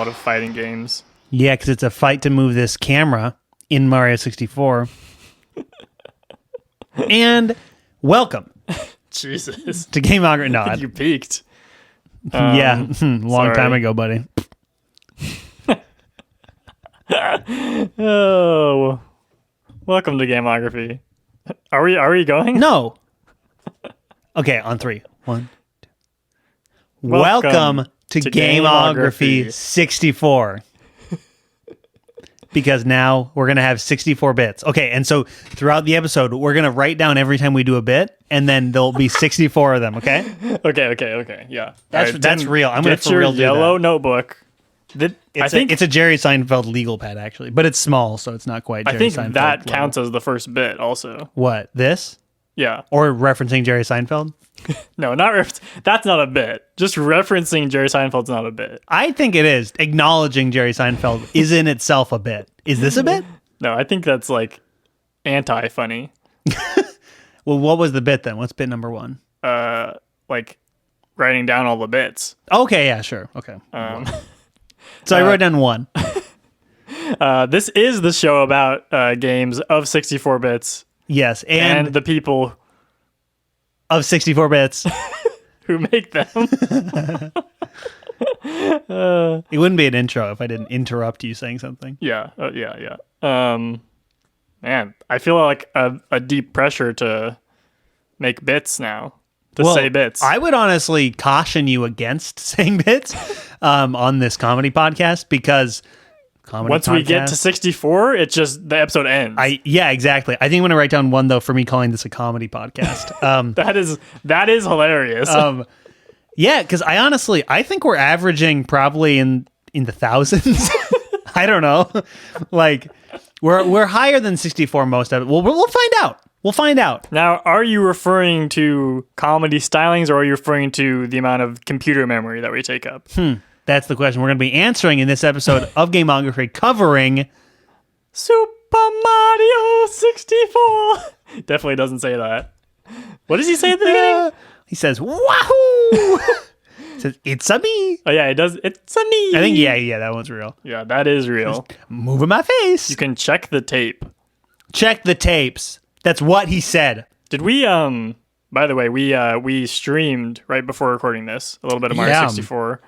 lot of fighting games. Yeah, because it's a fight to move this camera in Mario 64. And welcome Jesus. to Gameography. No, You peaked. yeah, long time ago, buddy. Oh, welcome to Gameography. Are we going? No. Okay, on 3. 1, 2. Welcome to Gameography 64. Because now we're going to have 64 bits. Okay, and so throughout the episode, we're going to write down every time we do a bit, and then there'll be 64 of them, okay? Okay. Yeah. That's real. I'm going to for real do yellow that. notebook. It's a Jerry Seinfeld legal pad, actually, but it's small, so it's not quite Jerry Seinfeld. I think that level. counts as the first bit also. What, this? Yeah. Or referencing Jerry Seinfeld? No, that's not a bit. Just referencing Jerry Seinfeld's not a bit. I think it is. Acknowledging Jerry Seinfeld is in itself a bit. Is this a bit? No, I think that's like anti-funny. Well, what was the bit then? What's bit number 1? Like writing down all the bits. Okay, yeah, sure. Okay. So I wrote down 1. This is the show about games of 64 bits. Yes, and the people of 64 bits who make them. It wouldn't be an intro if I didn't interrupt you saying something. Yeah. Man, I feel like a deep pressure to make bits now. Say bits. I would honestly caution you against saying bits on this comedy podcast because once we get to 64, it's just the episode ends. Yeah, exactly. I think I'm going to write down 1 though for me calling this a comedy podcast. That is hilarious. Yeah, because I think we're averaging probably in the thousands. I don't know. Like we're higher than 64 most of it. Well, we'll find out. We'll find out. Now, are you referring to comedy stylings or are you referring to the amount of computer memory that we take up? That's the question we're going to be answering in this episode of Gameography covering Super Mario 64. Definitely doesn't say that. What does he say at the beginning? He says, Wahoo! He says, it's a me. Oh, yeah, it does. It's a me. I think, yeah, that one's real. Yeah, that is real. Just moving my face. You can check the tape. Check the tapes. That's what he said. Did we, by the way, we streamed right before recording this, a little bit of Mario 64.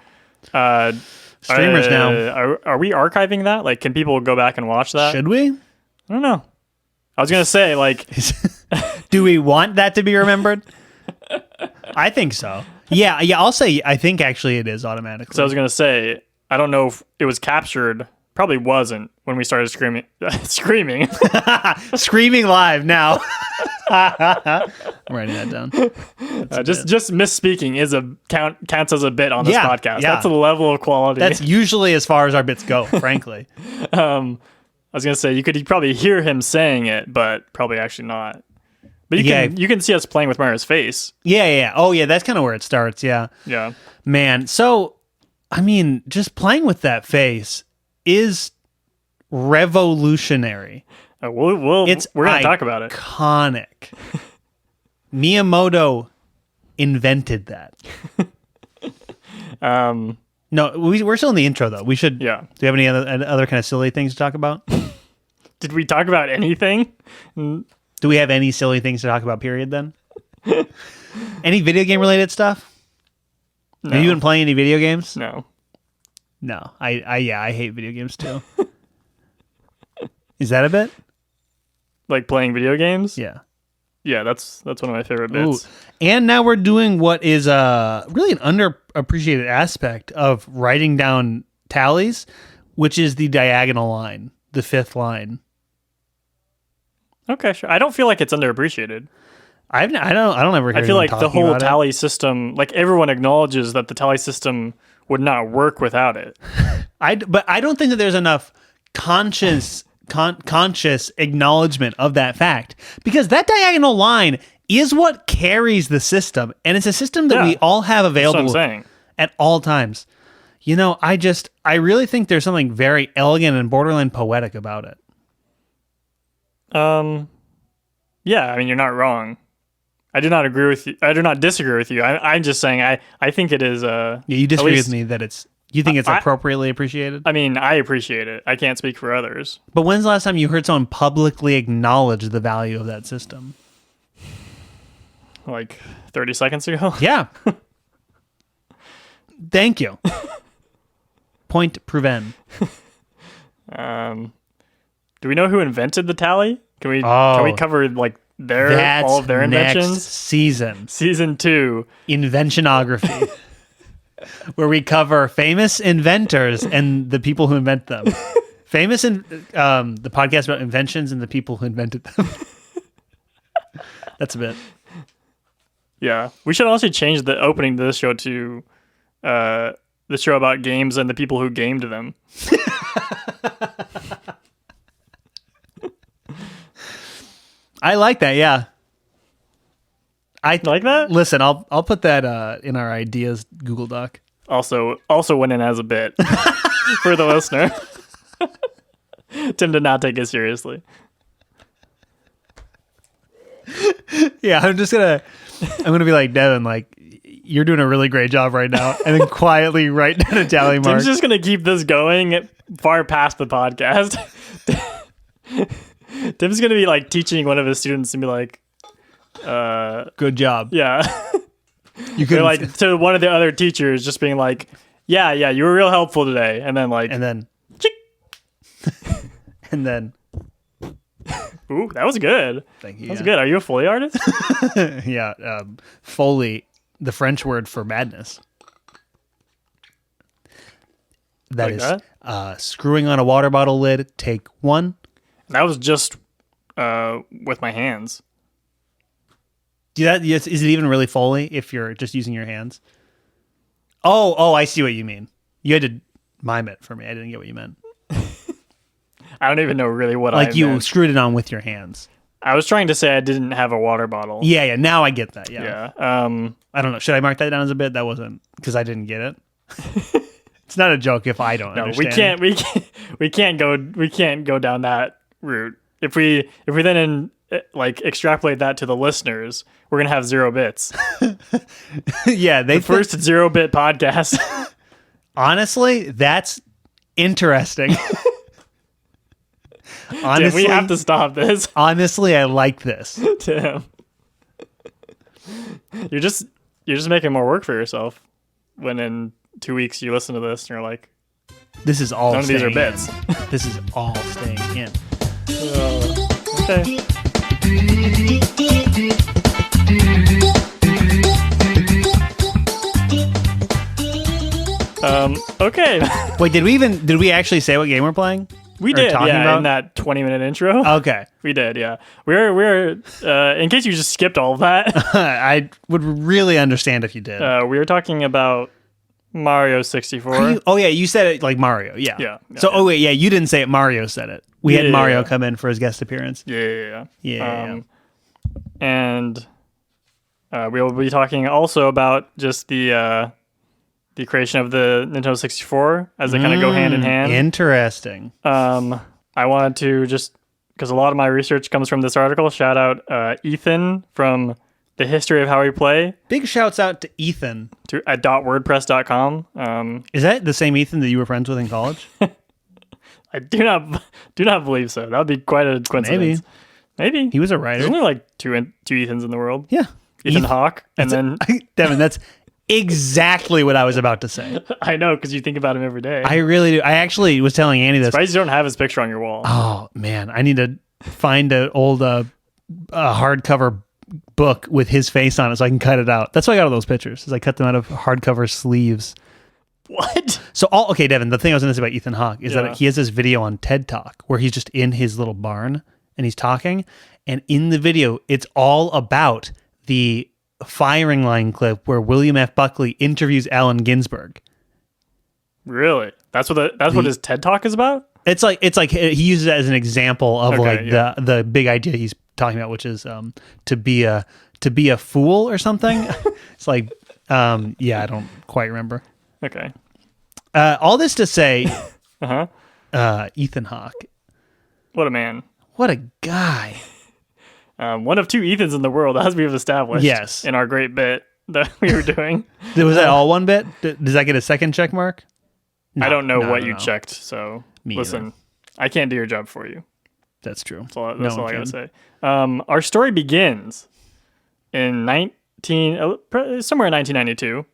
Streamers now. Are we archiving that? Like, can people go back and watch that? Should we? I don't know. I was going to say, like... Do we want that to be remembered? I think so. Yeah, I'll say I think actually it is automatically. So I was going to say, I don't know if it was captured. Probably wasn't when we started screaming. Screaming live now. I'm writing that down. Just misspeaking counts as a bit on this podcast. Yeah. That's a level of quality. That's usually as far as our bits go, frankly. I was gonna say you could probably hear him saying it, but probably actually not. But you can see us playing with Mario's face. Yeah. Oh yeah, that's kind of where it starts. Yeah. Yeah. Man, so I mean, just playing with that face is revolutionary. We're going to talk about it. Iconic. Miyamoto invented that. No, we're still in the intro though. We should. Yeah. Do you have any other kind of silly things to talk about? Did we talk about anything? Do we have any silly things to talk about? Period. Then. Any video game related stuff? No. Have you been playing any video games? No. No. I hate video games too. Is that a bit? Like playing video games? Yeah. Yeah, that's one of my favorite bits. Ooh. And now we're doing what is really an underappreciated aspect of writing down tallies, which is the diagonal line, the 5th line. Okay, sure. I don't feel like it's underappreciated. I don't ever hear I feel like the whole about tally system, like everyone acknowledges that the tally system would not work without it. But I don't think that there's enough conscious acknowledgement of that fact, because that diagonal line is what carries the system, and it's a system that we all have available at all times. You know, I really think there's something very elegant and borderline poetic about it. Yeah, I mean, you're not wrong. I do not agree with you. I do not disagree with you. I'm just saying I think it is. Yeah, you disagree with me that it's You think it's appropriately appreciated? I mean, I appreciate it. I can't speak for others. But when's the last time you heard someone publicly acknowledge the value of that system? Like 30 seconds ago? Yeah. Thank you. Point proven. Do we know who invented the tally? Can we cover like all of their inventions? Next season. Season 2. Inventionography. Where we cover famous inventors and the people who invent them. The podcast about inventions and the people who invented them. That's a bit. Yeah. We should also change the opening to this show to the show about games and the people who gamed them. I like that, yeah. I like that? Listen, I'll put that in our ideas Google Doc. Also went in as a bit for the listener. Tim did not take it seriously. Yeah, I'm gonna be like, Devin, like, you're doing a really great job right now, and then quietly write down a tally mark. Tim's just gonna keep this going far past the podcast. Tim's gonna be like teaching one of his students and be like, good job. Yeah. You could like to one of the other teachers just being like, yeah, you were real helpful today. And then ooh, that was good. Thank you. That was good. Are you a Foley artist? Yeah. Foley, the French word for madness. That is screwing on a water bottle lid, take 1. That was just with my hands. Is it even really Foley if you're just using your hands? Oh, I see what you mean. You had to mime it for me. I didn't get what you meant. I don't even know really what like you screwed it on with your hands. I was trying to say I didn't have a water bottle. Yeah. Now I get that. Yeah. I don't know. Should I mark that down as a bit? That wasn't because I didn't get it. It's not a joke if I don't understand. We can't go down that route. If we then like extrapolate that to the listeners, we're gonna have 0 bits. Yeah, the first 0-bit podcast. Honestly, that's interesting. Honestly, Tim, we have to stop this. Honestly, I like this. Tim, you're just making more work for yourself. When in 2 weeks you listen to this and you're like, this is all. None of these are bits. This is all staying in. Okay. Okay. Wait, did we actually say what game we're playing? We did, yeah, in that 20-minute intro. Okay. We did, yeah. We're in case you just skipped all of that. I would really understand if you did. We were talking about Mario 64. You said it like Mario, yeah. Yeah. So, you didn't say it, Mario said it. We had Mario come in for his guest appearance. Yeah. And we'll be talking also about just the creation of the Nintendo 64 as they kind of go hand in hand. Interesting. I wanted to just, because a lot of my research comes from this article, shout out Ethan from The History of How We Play. Big shouts out to Ethan. At .wordpress.com. Is that the same Ethan that you were friends with in college? I do not believe so. That would be quite a coincidence. Maybe. He was a writer. There's only like two Ethans in the world. Yeah. Ethan Hawke. And then... Devin, that's exactly what I was about to say. I know, because you think about him every day. I really do. I actually was telling Annie this. Surprised you don't have his picture on your wall. Oh, man. I need to find an old hardcover book with his face on it so I can cut it out. That's why I got all those pictures, is I cut them out of hardcover sleeves. What? So, Devin, the thing I was going to say about Ethan Hawke is that he has this video on TED Talk where he's just in his little barn and he's talking. And in the video, it's all about the firing line clip where William F. Buckley interviews Allen Ginsberg. Really? That's what his TED Talk is about? It's like he uses it as an example of the big idea he's talking about, which is to be a fool or something. It's like I don't quite remember. Okay. All this to say, Ethan Hawke. What a man. What a guy. One of 2 Ethans in the world, as we've established. Yes. In our great bit that we were doing. Was that all one bit? Does that get a second check mark? I don't know what you checked, so Me listen, either. I can't do your job for you. That's true. That's all I gotta say. Our story begins in somewhere in 1992.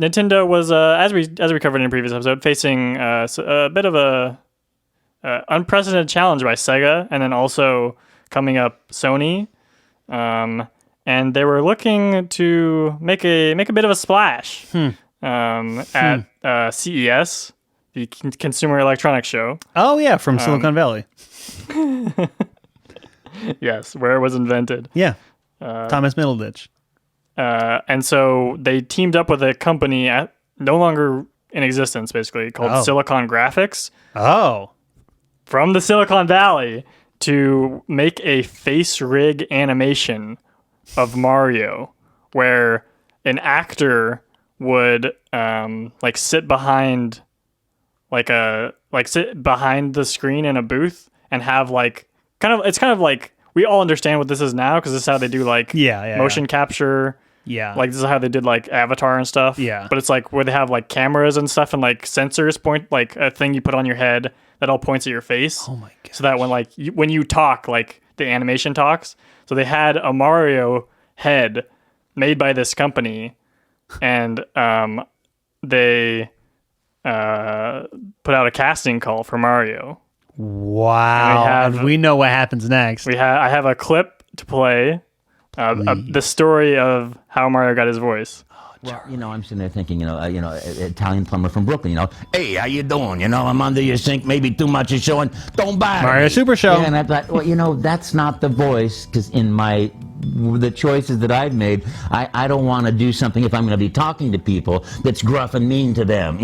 Nintendo was, as we covered in a previous episode, facing a bit of a unprecedented challenge by Sega, and then also coming up Sony. And they were looking to make a bit of a splash at CES, the Consumer Electronics Show. Oh yeah, from Silicon Valley. Yes, where it was invented. Yeah, Thomas Middleditch. And so they teamed up with a company no longer in existence, basically, called Silicon Graphics. Oh. From the Silicon Valley to make a face rig animation of Mario, where an actor would sit behind the screen in a booth and have it's kind of like we all understand what this is now because this is how they do motion capture. Yeah. Like this is how they did like Avatar and stuff. Yeah. But it's like where they have like cameras and stuff and like sensors point, like a thing you put on your head that all points at your face. Oh my god. So that when you talk, like the animation talks. So they had a Mario head made by this company, and they put out a casting call for Mario. Wow. And we know what happens next. I have a clip to play. The story of how Mario got his voice. Well, I'm sitting there thinking, Italian plumber from Brooklyn, hey, how you doing? I'm under your sink, maybe too much is showing. Don't buy it. Mario Super Show. Yeah, and I thought, well, that's not the voice, because in the choices that I've made, I don't want to do something if I'm going to be talking to people that's gruff and mean to them,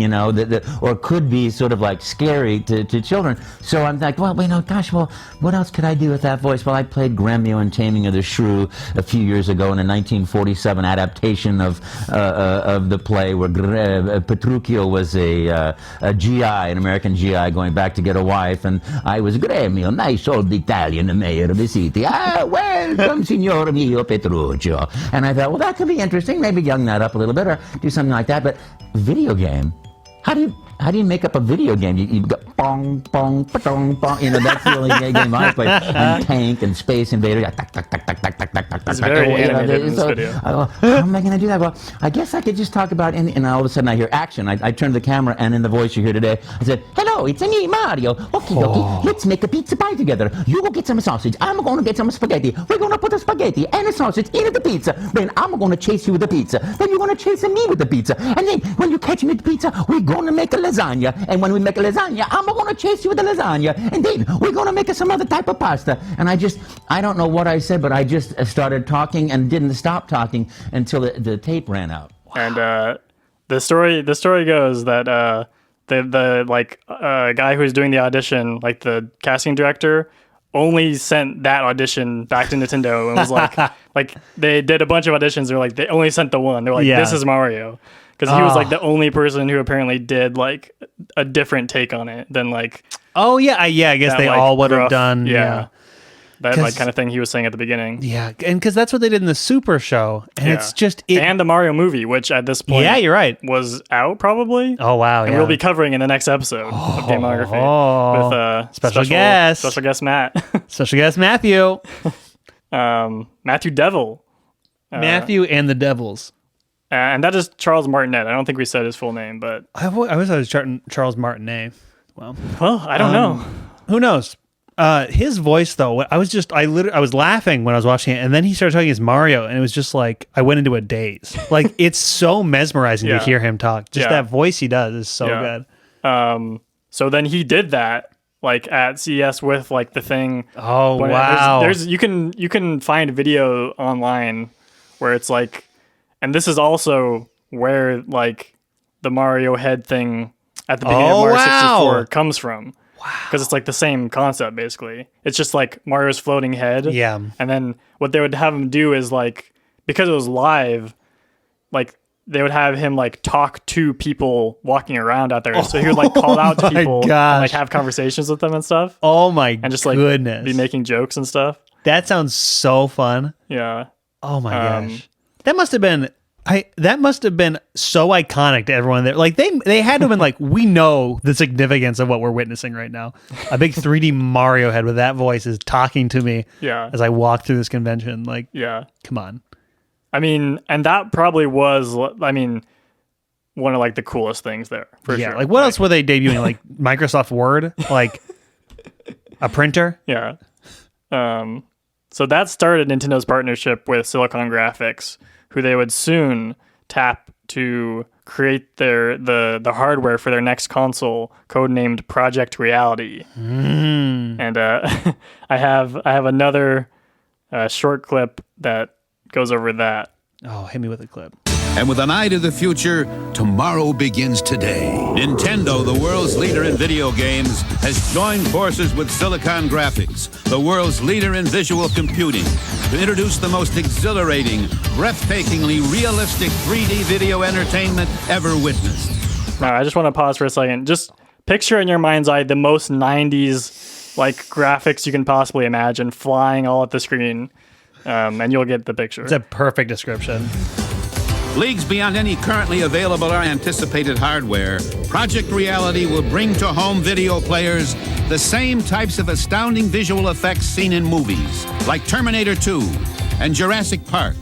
or could be sort of like scary to children. So I'm like, well, what else could I do with that voice? Well, I played Gremio in Taming of the Shrew a few years ago in a 1947 adaptation of the play where Petruchio was a GI, an American GI going back to get a wife, and I was Gremio, nice old Italian mayor of the city. Welcome, signor mio Petruchio. And I thought, well, that could be interesting. Maybe young that up a little bit or do something like that. But video game, how do you make up a video game? You go bong bong bong bong. That's the only game I play. And Tank and Space Invader. It's very animated in this video. How am I going to do that? Well, I guess I could just talk about. And all of a sudden I hear action. I turn the camera, and in the voice you hear today, I said, "Hello, it's me, Mario. Okay, let's make a pizza pie together. You go get some sausage. I'm going to get some spaghetti. We're going to put the spaghetti and the sausage into the pizza. Then I'm going to chase you with the pizza. Then you're going to chase me with the pizza. And then when you catch me with the pizza, we're going to make a lasagna. And when we make a lasagna, I'm going to chase you with the lasagna. And then we're going to make some other type of pasta." And I don't know what I said, but I just started talking and didn't stop talking until the tape ran out. And the story goes that the guy who was doing the audition, like the casting director, only sent that audition back to Nintendo and was like they did a bunch of auditions. They're like, they only sent the one. They're like, this is Mario. Because he was like the only person who apparently did like a different take on it than like. Oh yeah, I guess they all would have done. Yeah. That like kind of thing he was saying at the beginning. Yeah, and because that's what they did in the Super Show, and it's just and the Mario movie, which at this point, you're right, was out probably. Oh wow, and we'll be covering in the next episode of Gameography with special guest Matt, special guest Matthew, Matthew Devil, Matthew and the Devils, and that is Charles Martinet. I don't think we said his full name, but I always thought it was Charles Martinet. Well, I don't know. Who knows? His voice though, I was laughing when I was watching it, and then he started talking as Mario, and it was just like I went into a daze. Like it's so mesmerizing to hear him talk. Just that voice he does is so good. So then he did that like at CES with like the thing. Oh wow! There's you can find video online where it's like, and this is also where like the Mario head thing at the beginning of Mario 64 comes from. Wow. Because it's like the same concept, basically. It's just like Mario's floating head. Yeah. And then what they would have him do is like, because it was live, like they would have him like talk to people walking around out there. So he would like call out to people and like have conversations with them and stuff. Oh my and just like be making jokes and stuff. That sounds so fun. Yeah. Oh my gosh. That must have been, That must have been so iconic to everyone there. Like they had to have been like, we know the significance of what we're witnessing right now. A big 3D Mario head with that voice is talking to me as I walk through this convention. Like, come on. I mean, and that probably was, I mean, one of like the coolest things there for sure. Like what else were they debuting? Like Microsoft Word, like a printer. Yeah. So that started Nintendo's partnership with Silicon Graphics, who they would soon tap to create the hardware for their next console, codenamed Project Reality. And I have another short clip that goes over that. Oh, hit me with a clip. And with an eye to the future, tomorrow begins today. Nintendo, the world's leader in video games, has joined forces with Silicon Graphics, the world's leader in visual computing, to introduce the most exhilarating, breathtakingly realistic 3D video entertainment ever witnessed. Now, I just want to pause for a second. Just picture in your mind's eye the most 90s like graphics you can possibly imagine flying all at the screen, and you'll get the picture. It's a perfect description. Leagues beyond any currently available or anticipated hardware, Project Reality will bring to home video players the same types of astounding visual effects seen in movies, like Terminator 2 and Jurassic Park.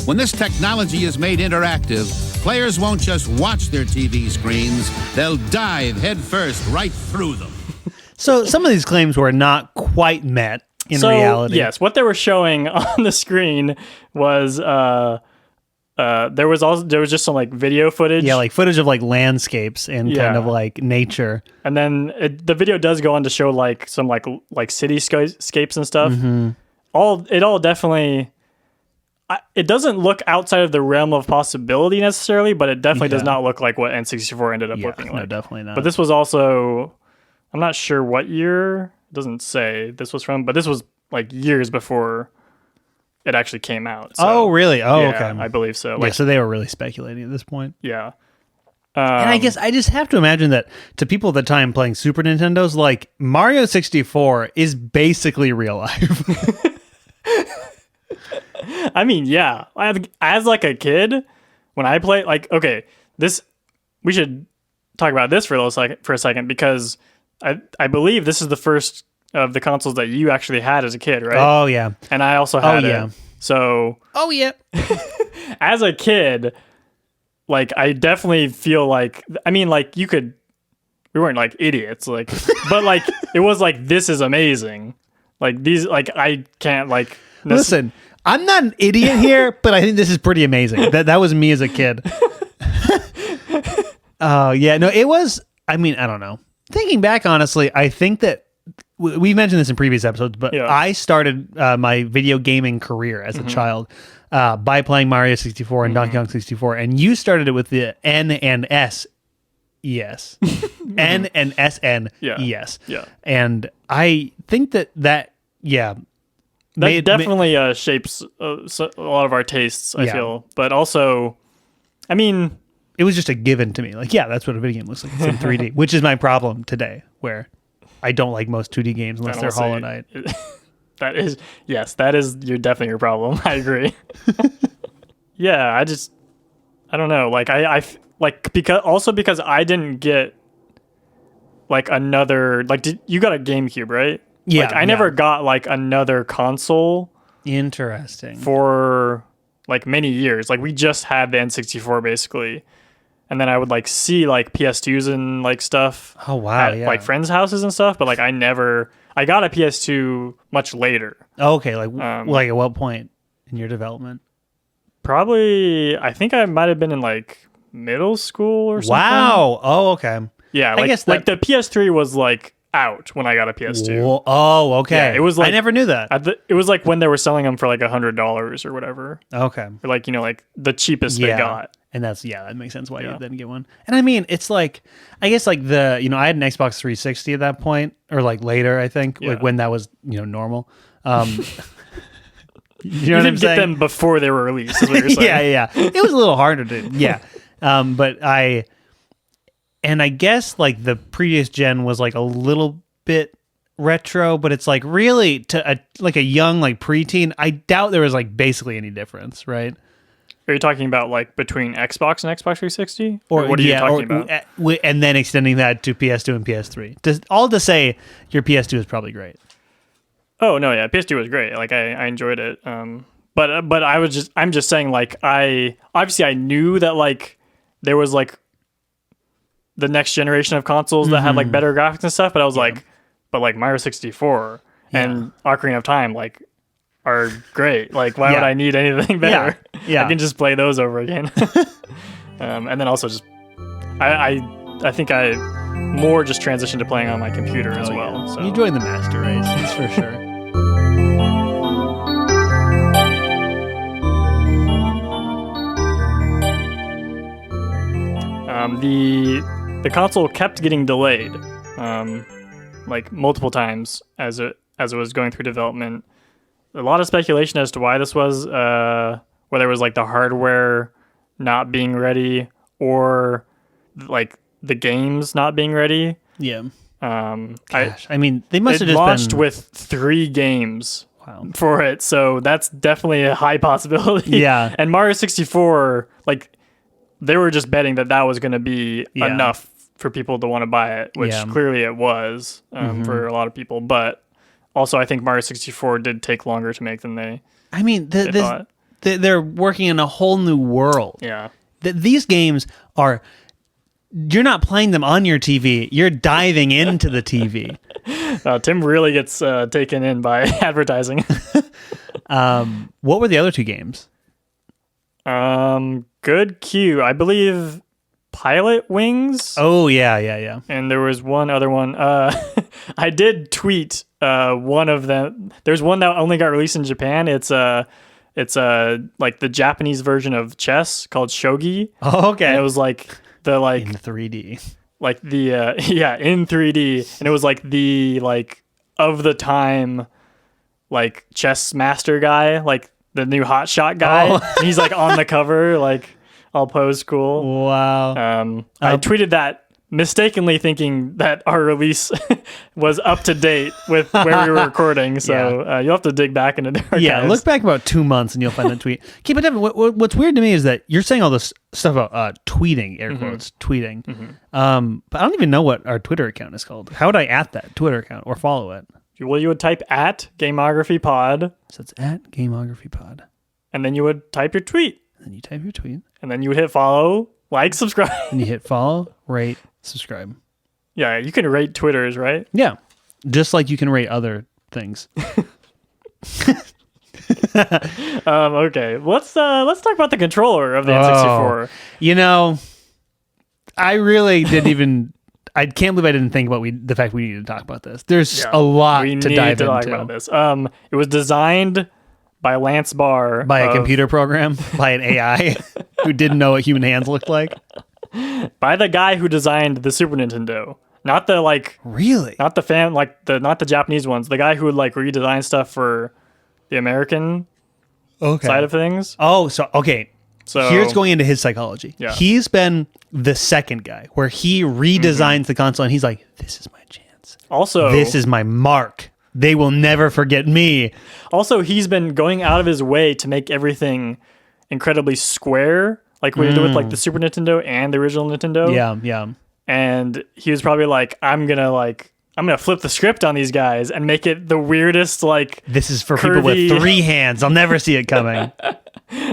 When this technology is made interactive, players won't just watch their TV screens, they'll dive headfirst right through them. So some of these claims were not quite met in reality. Yes, what they were showing on the screen was... there was just some like video footage. Yeah, like footage of like landscapes and kind of like nature. And then the video does go on to show like some like cityscapes and stuff. It all definitely. It doesn't look outside of the realm of possibility necessarily, but it definitely does not look like what N64 ended up looking like. No, definitely not. But this was also, I'm not sure what year. It doesn't say this was from, but this was like years before it actually came out. So, oh, really? Oh, yeah, okay. I believe so. Like, so they were really speculating at this point. Yeah. And I guess I just have to imagine that to people at the time playing Super Nintendos, like Mario 64 is basically real life. I mean, yeah. As like a kid, when I play, like, okay, we should talk about this for a second because I believe this is the first of the consoles that you actually had as a kid, right? Oh, yeah. And I also had it. So... Oh, yeah. As a kid, like, I definitely feel like... I mean, like, we weren't, like, idiots, like... but, like, it was like, this is amazing. Like, these... Like, I can't, like... Listen, I'm not an idiot here, but I think this is pretty amazing. That was me as a kid. Oh, yeah. No, it was... I mean, I don't know. Thinking back, honestly, I think that we've mentioned this in previous episodes, but I started my video gaming career as a child by playing Mario 64 and Donkey Kong 64, and you started it with the N and S. Yes. N and SN. Yes. Yeah. And I think that definitely shapes a lot of our tastes, I feel. But also, I mean... It was just a given to me. Like, yeah, that's what a video game looks like. It's in 3D, which is my problem today, where... I don't like most 2D games unless they're Hollow Knight. That is definitely your problem. I agree. Yeah, I don't know. Like I because I didn't get like another, like you got a GameCube, right? Yeah. Like I never got like another console. Interesting. For like many years. Like we just had the N64 basically. And then I would like see like PS2s and like stuff. Oh wow! At, like friends' houses and stuff. But like I got a PS2 much later. Oh, okay, like at what point in your development? Probably, I think I might have been in like middle school or something. Wow! Oh, okay. Yeah, I guess like the PS3 was like out when I got a PS2. Whoa. Oh, okay. Yeah, it was like I never knew that. It was like when they were selling them for like $100 or whatever. Okay. Or like like the cheapest they got. And that makes sense why you didn't get one. And I mean, it's like, I guess like I had an Xbox 360 at that point, or like later, I think, like when that was, normal. You know what I'm saying? Get them before they were released, is what you're saying. yeah. It was a little harder to, but I guess like the previous gen was like a little bit retro, but it's like really to a young like preteen, I doubt there was like basically any difference, right? Are you talking about like between Xbox and Xbox 360? Or what are you talking about? And then extending that to PS2 and PS3. All to say, your PS2 is probably great. Oh no, yeah, PS2 was great. Like I enjoyed it. But I'm just saying, like, I knew that like there was like the next generation of consoles that had like better graphics and stuff, but I was like, but like Mario 64 and Ocarina of Time like are great. Like, why would I need anything better? I can just play those over again. And then also just I think I more just transitioned to playing on my computer as well. So you joined the master race, that's for sure. The console kept getting delayed, like multiple times as it was going through development. A lot of speculation as to why this was, whether it was like the hardware not being ready or like the games not being ready. Yeah. Gosh, I mean, they must have just launched been... with 3 games for it, so that's definitely a high possibility. Yeah. And Mario 64, like, they were just betting that was going to be enough for people to want to buy it, which clearly it was for a lot of people. But also, I think Mario 64 did take longer to make than they. I mean, they're working in a whole new world. Yeah, these games are. You're not playing them on your TV. You're diving into the TV. Tim really gets taken in by advertising. What were the other 2 games? Good Q. I believe Pilot Wings. Oh, yeah. And there was one other one. I did tweet one of them. There's one that only got released in Japan. It's like the Japanese version of chess called shogi. Oh, okay. And it was like the like in 3D. Like the in 3D, and it was like the like of the time like chess master guy, like the new hotshot guy. And he's like on the cover, like all posed cool. Wow. I tweeted that mistakenly thinking that our release was up to date with where we were recording. So you'll have to dig back into the archives. Yeah, look back about 2 months and you'll find that tweet. Okay, but Devin, what's weird to me is that you're saying all this stuff about tweeting, air quotes, tweeting. But I don't even know what our Twitter account is called. How would I at that Twitter account or follow it? Well, you would type at Gameography Pod. So it's at Gameography Pod. And then you would type your tweet. And then you type your tweet. And then you would hit follow, like, subscribe. And you hit follow, rate, subscribe. Yeah, you can rate Twitters, right? Yeah. Just like you can rate other things. Okay. Let's talk about the controller of the N64. You know, I really didn't even... I can't believe I didn't think about the fact we need to talk about this. There's a lot to dive into. Talk about this. It was designed by Lance Barr. By a computer program? By an AI who didn't know what human hands looked like? By the guy who designed the Super Nintendo. Not the Really? Not the not the Japanese ones. The guy who would redesign stuff for the American side of things. Oh, so okay. So here's going into his psychology. Yeah. He's been the second guy where he redesigns the console and he's like, this is my chance. Also, this is my mark. They will never forget me. Also, he's been going out of his way to make everything incredibly square, like we did with the Super Nintendo and the original Nintendo. Yeah. And he was probably like, I'm gonna flip the script on these guys and make it the weirdest, this is for curvy... people with 3 hands. I'll never see it coming.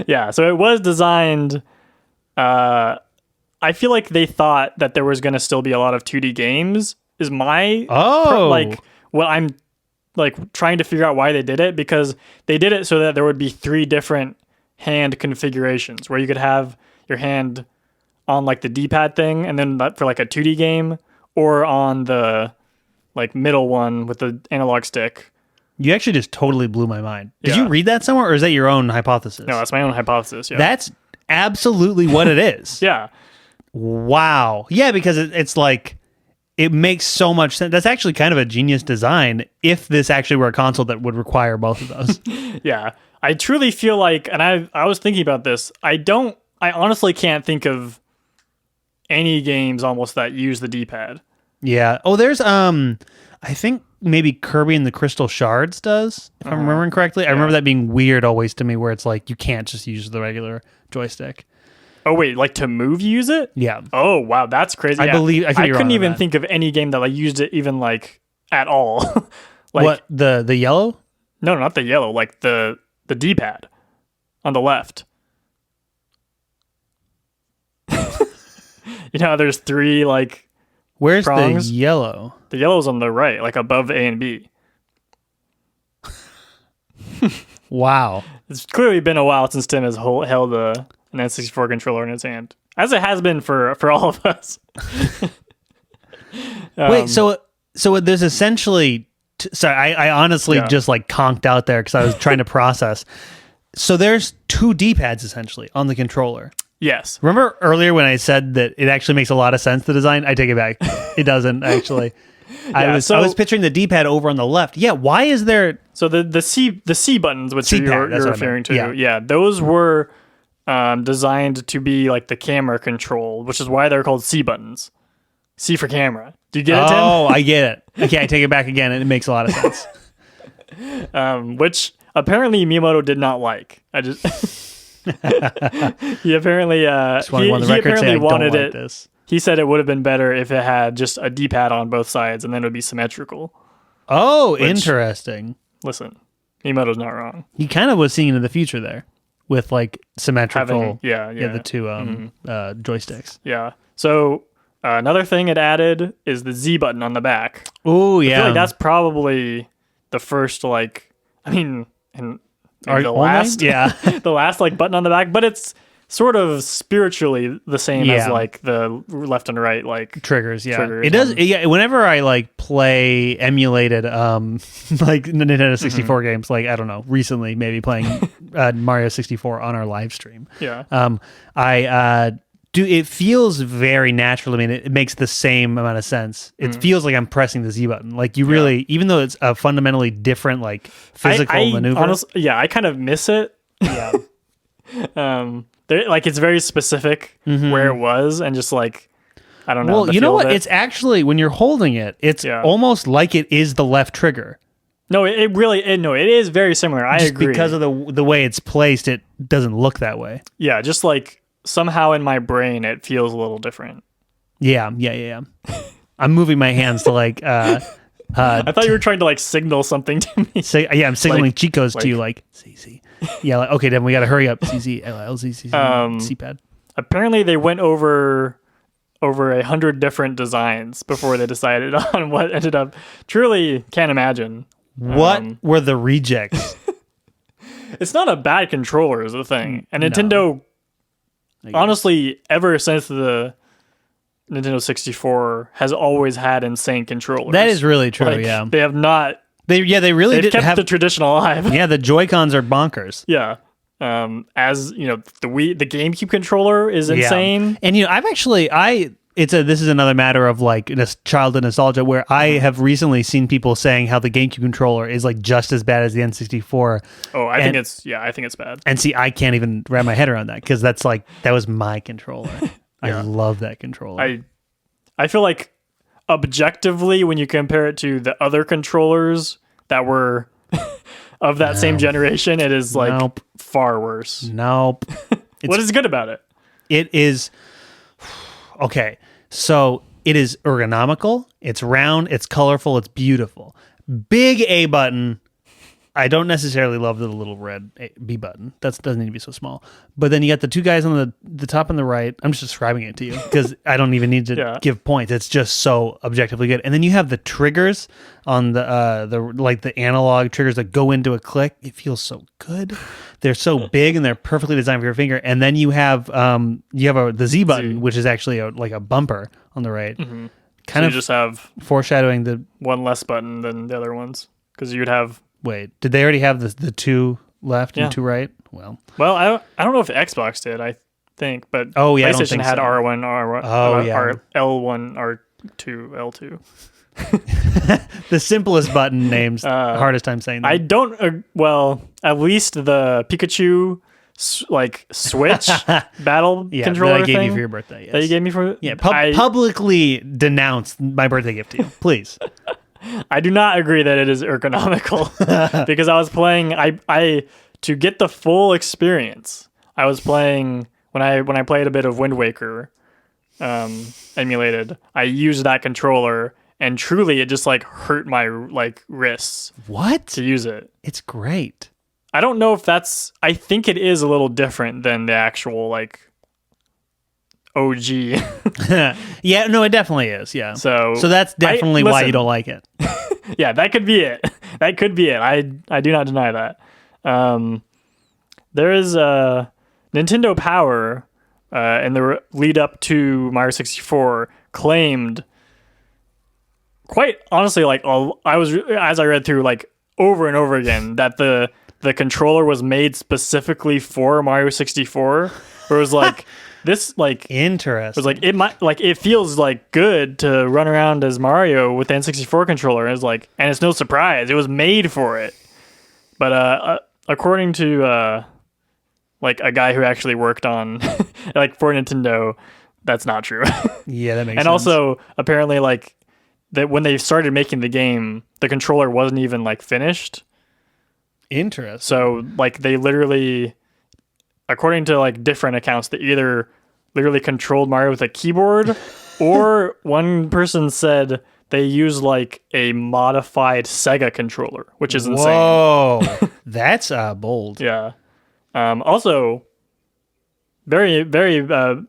Yeah, so it was designed. I feel like they thought that there was going to still be a lot of 2D games. Is my what I'm trying to figure out why they did it, because they did it so that there would be 3 different hand configurations where you could have your hand on the D-pad thing, and then for a 2D game, or on the middle one with the analog stick. You actually just totally blew my mind. Did you read that somewhere, or is that your own hypothesis? No, that's my own hypothesis, yeah. That's absolutely what it is. Yeah. Wow. Yeah, because it's it makes so much sense. That's actually kind of a genius design if this actually were a console that would require both of those. Yeah. I truly feel and I was thinking about this, I honestly can't think of any games almost that use the D-pad. Yeah. Oh, there's I think maybe Kirby and the Crystal Shards does, if I'm remembering correctly. I remember that being weird always to me, where it's like you can't just use the regular joystick. Oh wait, like to move, you use it? Yeah. Oh wow, that's crazy. I believe I couldn't even think of any game that like used it even like at all. Like what, the yellow? No, not the yellow. Like the D-pad on the left. You know how there's 3 like Where's prongs? the yellow? The yellow's on the right, like above A and B. Wow. It's clearly been a while since Tim has held an N64 controller in his hand, as it has been for all of us. Wait, so there's essentially... Sorry, I honestly just like conked out there because I was trying to process. So there's 2 D-pads essentially on the controller. Yes. Remember earlier when I said that it actually makes a lot of sense, the design? I take it back. It doesn't actually. I was picturing the D-pad over on the left. Yeah, why is there... So the C buttons, which you're referring to, those were designed to be like the camera control, which is why they're called C buttons. C for camera. Do you get it, Tim? Oh, I get it. Okay, I take it back again, and it makes a lot of sense. Which apparently Miyamoto did not like. He apparently he apparently wanted it. This. He said it would have been better if it had just a D-pad on both sides, and then it would be symmetrical. Oh, interesting. Listen, Miyamoto's not wrong. He kind of was seeing into the future there with like symmetrical. The 2 joysticks. Yeah. So another thing it added is the Z button on the back. Oh yeah. I feel like that's probably the first like. I mean, the last the last like button on the back, but it's sort of spiritually the same as like the left and right like triggers. It does. Yeah, whenever I like play emulated like Nintendo 64 games, like I don't know, recently maybe playing Mario 64 on our live stream. I do. It feels very natural. I mean, it makes the same amount of sense. It feels like I'm pressing the Z button. Like you really, even though it's a fundamentally different like physical maneuver. Honestly, I kind of miss it. Yeah. Like it's very specific where it was, and just like I don't know. Well, you know what? It's actually when you're holding it, it's almost like it is the left trigger. No, it is very similar. I agree. Because of the way it's placed, it doesn't look that way. Yeah, just like somehow in my brain it feels a little different. Yeah. I'm moving my hands to like. I thought you were trying to like signal something to me. I'm signaling like, cheat codes to you, like CC. Yeah, like okay, then we got to hurry up. CZ, LZ, CPAD. Apparently, they went over 100 different designs before they decided on what ended up. Truly, can't imagine. What were the rejects? It's not a bad controller, is the thing, and Nintendo. Honestly, ever since the Nintendo 64 has always had insane controllers. That is really true. Like, yeah, they have not. They really did kept have the tradition alive. Yeah, the Joy-Cons are bonkers. Yeah. As you know, the GameCube controller is insane. And you know, this is another matter of like childhood nostalgia where I have recently seen people saying how the GameCube controller is like just as bad as the N64. Oh, I think it's bad. And see, I can't even wrap my head around that because that was my controller. I love that controller. I feel like objectively, when you compare it to the other controllers that were of that same generation, it is like far worse. Nope. What is good about it? It is okay. So it is ergonomical. It's round. It's colorful. It's beautiful. Big A button. I don't necessarily love the little red B button. That doesn't need to be so small. But then you got the 2 guys on the top and the right. I'm just describing it to you because I don't even need to give points. It's just so objectively good. And then you have the triggers on the analog triggers that go into a click. It feels so good. They're so big and they're perfectly designed for your finger. And then you have the Z button, which is actually like a bumper on the right. Mm-hmm. Kind of just have foreshadowing the one less button than the other ones because you would have. Wait, did they already have the 2 left and 2 right? Well, I don't know if Xbox did. I think, but PlayStation had R1, R1, L1, R2, L2. The simplest button names, hardest time saying that. I don't. At least the Pikachu Switch battle controller that I gave thing you for your birthday. Yes. That you gave me for publicly denounce my birthday gift to you, please. I do not agree that it is ergonomical because I was playing. I to get the full experience. I was playing when I played a bit of Wind Waker, emulated. I used that controller, and truly, it just like hurt my like wrists. What? To use it? It's great. I don't know if that's. I think it is a little different than the actual like OG. Yeah, no, it definitely is. Yeah. So that's definitely why you don't like it. Yeah, that could be it. That could be it. I do not deny that. There is Nintendo Power in the lead up to Mario 64 claimed, quite honestly, like as I read through like over and over again, that the controller was made specifically for Mario 64. Where it was like this like interesting. It was like it might like it feels like good to run around as Mario with the N64 controller. And it's no surprise, it was made for it. But according to like a guy who actually worked on like for Nintendo, that's not true. Yeah, that makes sense. And also apparently like that when they started making the game, the controller wasn't even like finished. Interesting. So like they literally, according to like different accounts, they either literally controlled Mario with a keyboard, or one person said they used like a modified Sega controller, which is insane. Whoa, that's bold. Yeah. Also, very very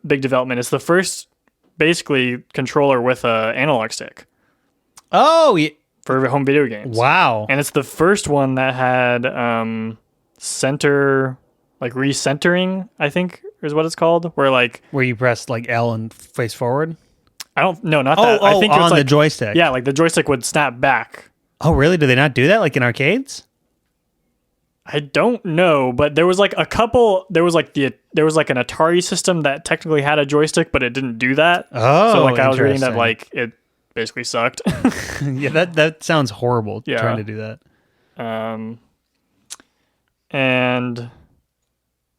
big development. It's the first basically controller with a analog stick. Oh, yeah. For home video games. Wow. And it's the first one that had center, like recentering, I think is what it's called. Where you press like L and face forward? I don't, no, not that. I think on it's the like, joystick. Yeah, like the joystick would snap back. Oh, really? Do they not do that like in arcades? I don't know, but there was like a couple, there was like an Atari system that technically had a joystick, but it didn't do that. Oh, so like I was reading that like it basically sucked. Yeah, that sounds horrible. Yeah. Trying to do that. And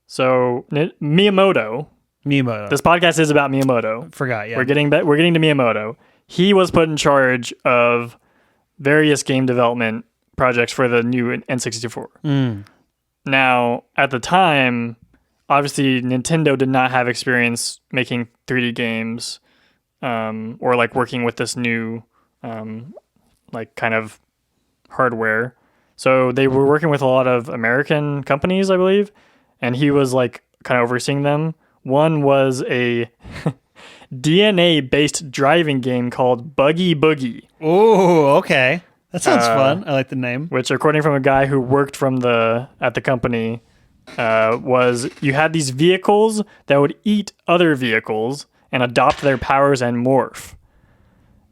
so Miyamoto. This podcast is about Miyamoto. Forgot. Yeah, we're getting to Miyamoto. He was put in charge of various game development projects for the new N64. Now, at the time, obviously Nintendo did not have experience making 3D games. Or like working with this new like kind of hardware. So they were working with a lot of American companies, I believe, and he was like kind of overseeing them. One was a DNA-based driving game called Buggy Boogie. Oh, okay. That sounds fun. I like the name. Which, according from a guy who worked at the company, was you had these vehicles that would eat other vehicles and adopt their powers and morph.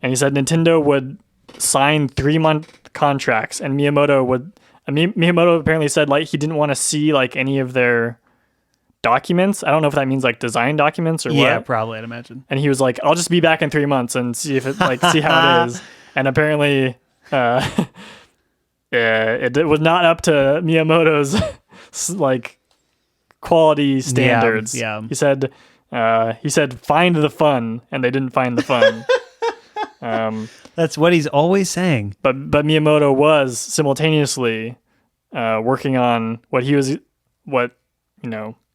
And he said Nintendo would sign 3-month contracts, and Miyamoto apparently said like he didn't want to see like any of their documents. I don't know if that means like design documents or what. Yeah, probably, I'd imagine. And he was like, I'll just be back in 3 months and see if it like see how it is. And apparently it was not up to Miyamoto's like quality standards. Yeah. He said find the fun, and they didn't find the fun. That's what he's always saying. But Miyamoto was simultaneously working on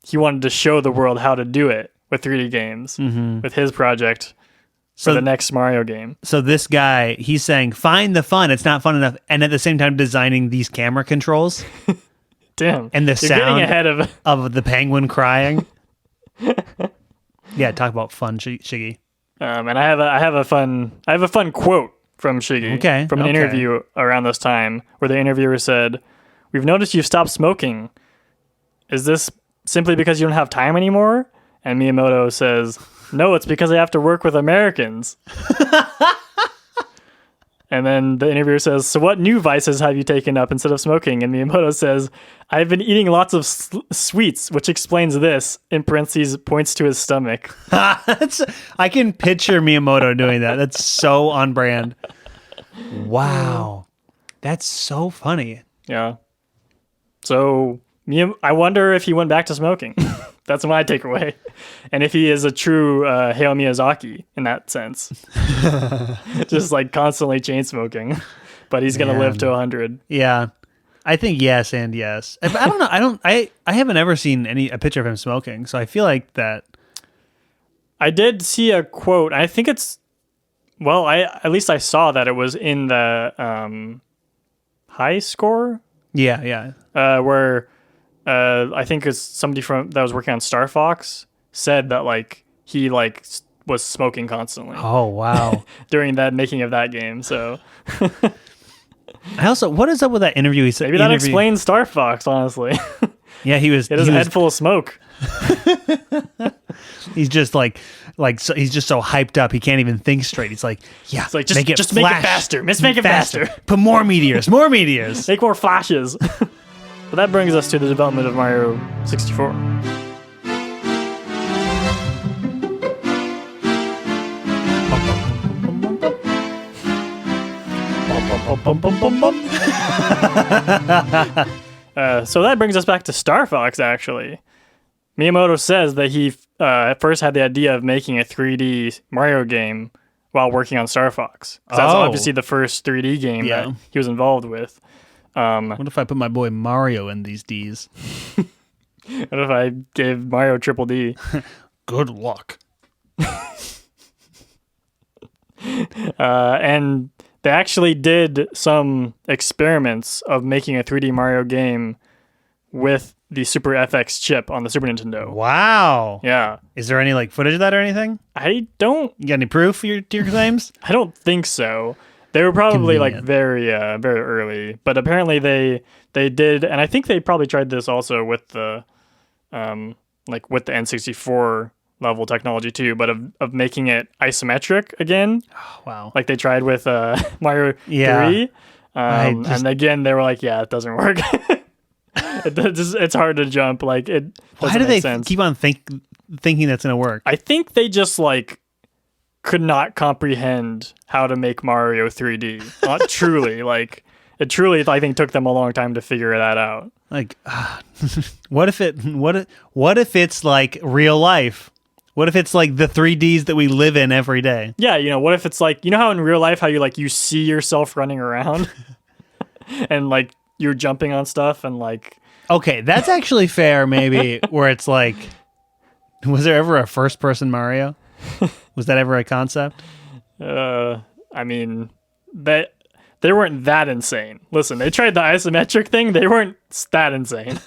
he wanted to show the world how to do it with 3D games with his project for the next Mario game. So this guy, he's saying find the fun. It's not fun enough, and at the same time designing these camera controls. Damn. And the sound getting ahead of the penguin crying. Yeah, talk about fun, Shiggy. And I have a fun quote from Shiggy from an interview around this time where the interviewer said, "We've noticed you've stopped smoking. Is this simply because you don't have time anymore?" And Miyamoto says, "No, it's because I have to work with Americans." And then the interviewer says, "So what new vices have you taken up instead of smoking?" And Miyamoto says, "I've been eating lots of sweets," which explains this, in parentheses, points to his stomach. I can picture Miyamoto doing that. That's so on brand. Wow. That's so funny. Yeah. So I wonder if he went back to smoking. That's my takeaway. And if he is a true Hayao Miyazaki in that sense. Just like constantly chain smoking. but he's gonna live to 100. Yeah, I think yes and yes. I don't know. I haven't ever seen a picture of him smoking, so I feel like that. I did see a quote. I think it's at least I saw that it was in the high score. Yeah. Where I think it's somebody that was working on Star Fox said that like he like was smoking constantly. Oh wow! During that making of that game, so. I also, what is up with that interview? He said maybe that explains Star Fox. Honestly, yeah, he was. It is a head full of smoke. He's just so, he's just so hyped up he can't even think straight. He's like, yeah, it's like just make it faster. Make it faster. Put more meteors. Make more flashes. But that brings us to the development of Mario 64. So that brings us back to Star Fox, actually. Miyamoto says that he at first had the idea of making a 3D Mario game while working on Star Fox. That's obviously the first 3D game that he was involved with. What if I put my boy Mario in these Ds? What if I gave Mario triple D? Good luck. And they actually did some experiments of making a 3D Mario game with the Super FX chip on the Super Nintendo. Wow. Yeah. Is there any like footage of that or anything? I don't. You got any proof to your claims? I don't think so. They were probably like very very early, but apparently they did, and I think they probably tried this also with the with the N64 level technology too, but of making it isometric again. Oh, wow. Like they tried with Mario 3. And again they were like, yeah, it doesn't work. It's hard to jump. Like it. Why do they keep on thinking that's gonna work? I think they just like could not comprehend how to make Mario 3D. Not truly. Like it truly, I think, took them a long time to figure that out. Like, what if it's like real life? What if it's like the 3Ds that we live in every day? Yeah, what if it's like, how in real life how you see yourself running around and like you're jumping on stuff and like. Okay, that's actually fair. Maybe where it's like, was there ever a first-person Mario? Was that ever a concept? I mean, they weren't that insane. Listen, they tried the isometric thing. They weren't that insane.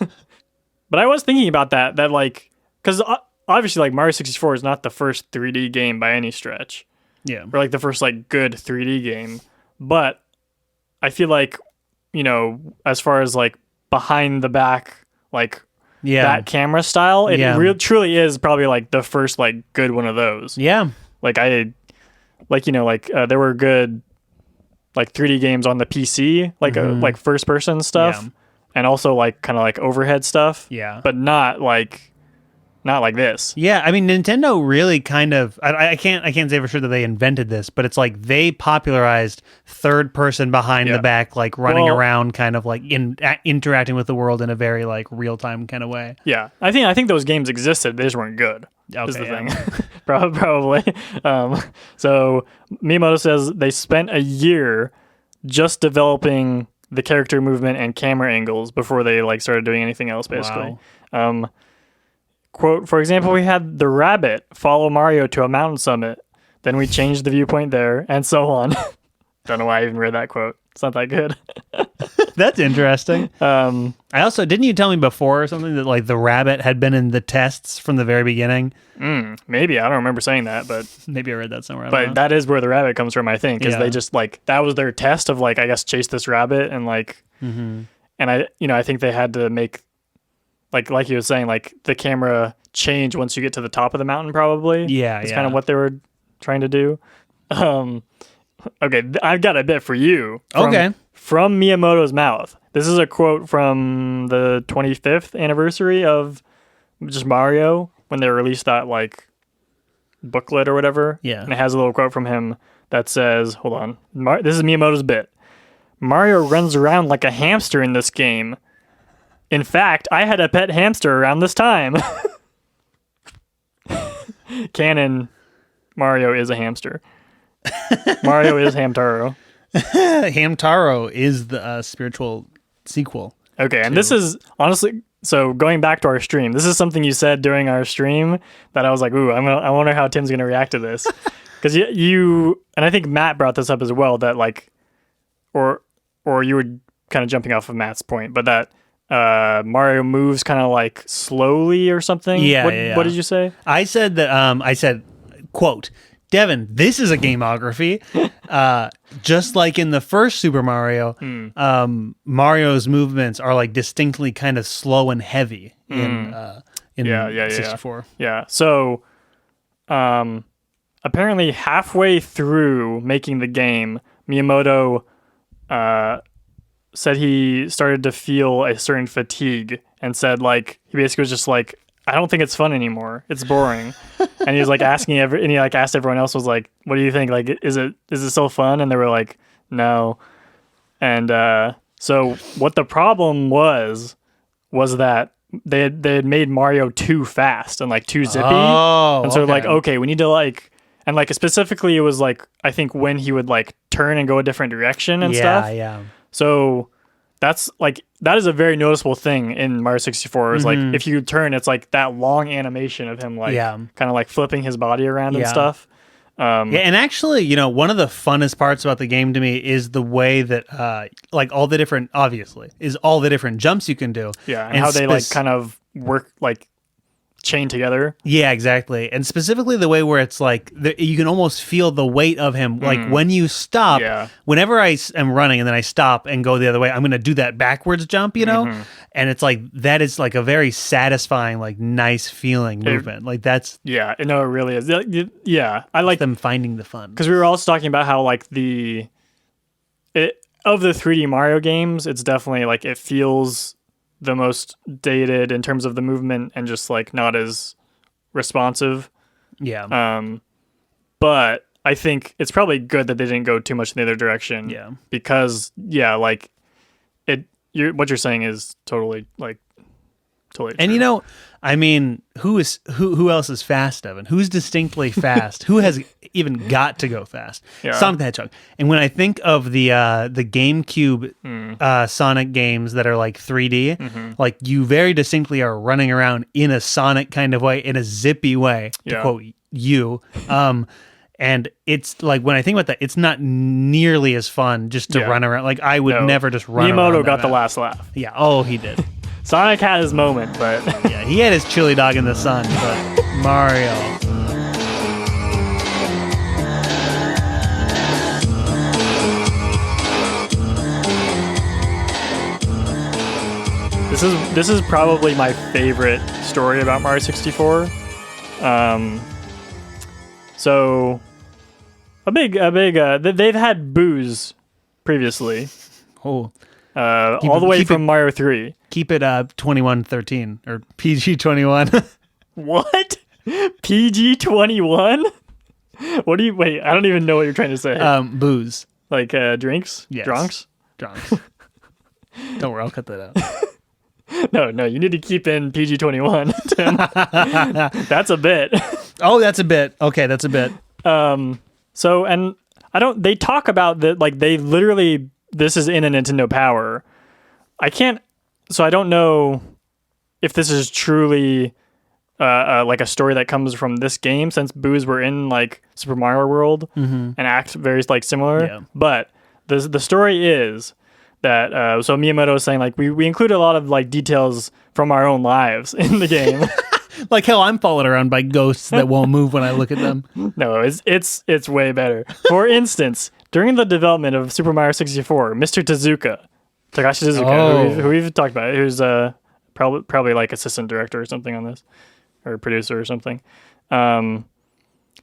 But I was thinking about that like, because obviously like Mario 64 is not the first 3D game by any stretch. Yeah. Or like the first like good 3D game. But I feel like, as far as like behind the back, like that camera style, it truly is probably like the first like good one of those. Yeah. Like there were good like 3D games on the PC, like like first person stuff, and also like kind of like overhead stuff. Yeah. But not like this. Yeah, I mean Nintendo really kind of I can't say for sure that they invented this, but it's like they popularized third person behind the back, like running around, kind of like interacting with the world in a very like real time kind of way. Yeah, I think those games existed. They just weren't good. Okay, is the thing. Probably. So Miyamoto says they spent a year just developing the character movement and camera angles before they like started doing anything else. Basically. Wow. Quote, for example, we had the rabbit follow Mario to a mountain summit. Then we changed the viewpoint there, and so on. Don't know why I even read that quote. It's not that good. That's interesting. I also, didn't you tell me before or something that like the rabbit had been in the tests from the very beginning? Maybe. I don't remember saying that, but maybe I read that somewhere. But that is where the rabbit comes from, I think, because they just like, that was their test of like, I guess, chase this rabbit and like, and I think they had to make, like you were saying, like the camera change once you get to the top of the mountain, probably. Yeah, it's kind of what they were trying to do. Okay, I've got a bit for you. From Miyamoto's mouth. This is a quote from the 25th anniversary of just Mario, when they released that like booklet or whatever. Yeah. And it has a little quote from him that says, hold on, this is Miyamoto's bit. Mario runs around like a hamster in this game. In fact, I had a pet hamster around this time. Canon, Mario is a hamster. Mario is Hamtaro. Hamtaro is the spiritual sequel. Okay, and this is honestly, so going back to our stream, this is something you said during our stream that I was like, ooh, I wonder how Tim's gonna react to this, because you and I think Matt brought this up as well, that like, or you were kind of jumping off of Matt's point, but that Mario moves kind of like slowly or something. Yeah. What did you say? I said that. Quote, Devin, this is a gameography. Just like in the first Super Mario, Mario's movements are like distinctly kind of slow and heavy in 64. Yeah. So, apparently halfway through making the game, Miyamoto said he started to feel a certain fatigue and said like he basically was just like, I don't think it's fun anymore. It's boring. And he was like asking and he like asked everyone else, was like, what do you think? Like, is it still fun? And they were like, no. And so what the problem was that they had made Mario too fast and like too zippy. And so like, okay, we need to like, and like specifically it was like, I think when he would like turn and go a different direction and stuff. Yeah. So that is a very noticeable thing in Mario 64. Is like if you turn, it's like that long animation of him like kind of like flipping his body around and stuff. And actually, you know, one of the funnest parts about the game to me is the way that like all the different jumps you can do. Yeah, and how they like kind of work like chain together. Yeah, exactly. And specifically the way where it's like you can almost feel the weight of him. Like when you stop, whenever I am running and then I stop and go the other way, I'm going to do that backwards jump, you know? And it's like, that is like a very satisfying, like nice feeling movement. Like that's... Yeah, no, it really is. Yeah, I like them finding the fun. Because we were also talking about how like of the 3D Mario games, it's definitely like it feels the most dated in terms of the movement and just like not as responsive. Yeah. But I think it's probably good that they didn't go too much in the other direction. Yeah. Because like what you're saying is totally true. And you know, I mean, who else is fast, Evan? Who's distinctly fast? Who has even got to go fast? Yeah. Sonic the Hedgehog. And when I think of the GameCube Sonic games that are like 3D, like you very distinctly are running around in a Sonic kind of way, in a zippy way, to quote you. And it's like, when I think about that, it's not nearly as fun just to run around. Like I would never just run around. Miyamoto got the last laugh. Yeah. Oh, he did. Sonic had his moment, but... yeah, he had his chili dog in the sun, but Mario... This is probably my favorite story about Mario 64. So they've had booze previously. Oh. All the way from Mario 3. Keep it 21-13 or PG-21. What? PG-21? What do you... Wait, I don't even know what you're trying to say. Booze. Like drinks? Yes. Drunks? Drunks. Don't worry, I'll cut that out. No, you need to keep in PG-21, Tim. That's a bit. Oh, that's a bit. Okay, that's a bit. So, and they talk about that, like they literally... This is in a Nintendo Power. I don't know if this is truly like a story that comes from this game, since boos were in like Super Mario World and act very like similar. Yeah. But the story is that so Miyamoto is saying like we include a lot of like details from our own lives in the game. Like how I'm followed around by ghosts that won't move when I look at them. No, it's way better. For instance, during the development of Super Mario 64, Mr. Takashi Tezuka, who we've talked about, who's probably like assistant director or something on this, or producer or something.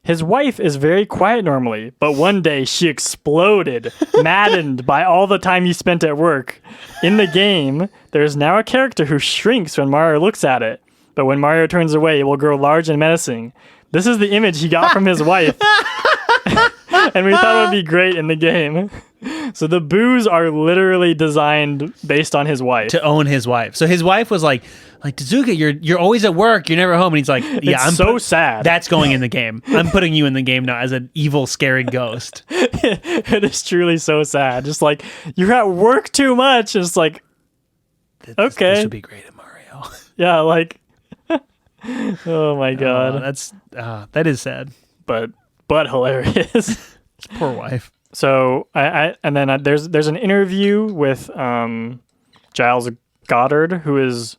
His wife is very quiet normally, but one day she exploded, maddened by all the time he spent at work. In the game, there's now a character who shrinks when Mario looks at it, but when Mario turns away, it will grow large and menacing. This is the image he got from his wife. And we thought it would be great in the game. So the boos are literally designed based on his wife. To own his wife. So his wife was like Tezuka, you're always at work, you're never home. And he's like, yeah, I'm so sad. That's going in the game. I'm putting you in the game now as an evil, scary ghost. It is truly so sad. Just like, you're at work too much. It's like, okay. This would be great at Mario. Yeah, like, oh my God. That is sad. But hilarious. Poor wife. So and then there's an interview with Giles Goddard, who is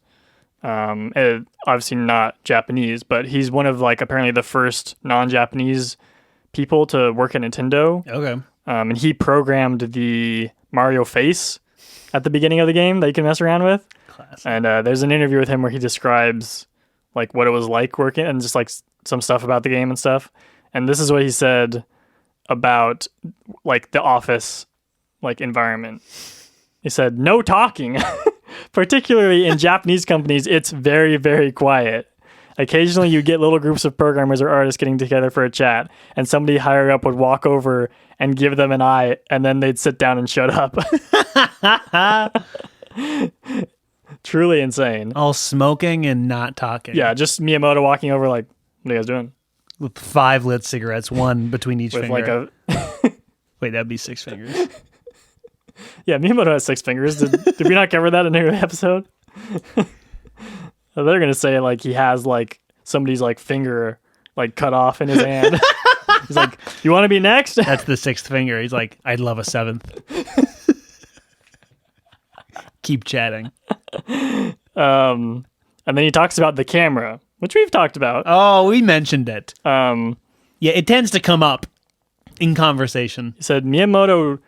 obviously not Japanese, but he's one of like apparently the first non-Japanese people to work at Nintendo. Okay. And he programmed the Mario face at the beginning of the game that you can mess around with. Classic. And there's an interview with him where he describes like what it was like working and just like some stuff about the game and stuff. And this is what he said about like the office like environment. He said, "No talking." Particularly in Japanese companies, it's very, very quiet. Occasionally you get little groups of programmers or artists getting together for a chat, and somebody higher up would walk over and give them an eye, and then they'd sit down and shut up. Truly insane. All smoking and not talking. Yeah, just Miyamoto walking over like, what are you guys doing? With 5 lit cigarettes, one between each With finger. like Wait, that'd be 6 fingers. Yeah, Miyamoto has 6 fingers. Did we not cover that in every episode? They're gonna say like he has like somebody's like finger like cut off in his hand. He's like, "You want to be next?" That's the 6th finger. He's like, "I'd love a 7th." Keep chatting. And then he talks about the camera, which we've talked about. Oh, we mentioned it. Yeah, it tends to come up in conversation. He said Miyamoto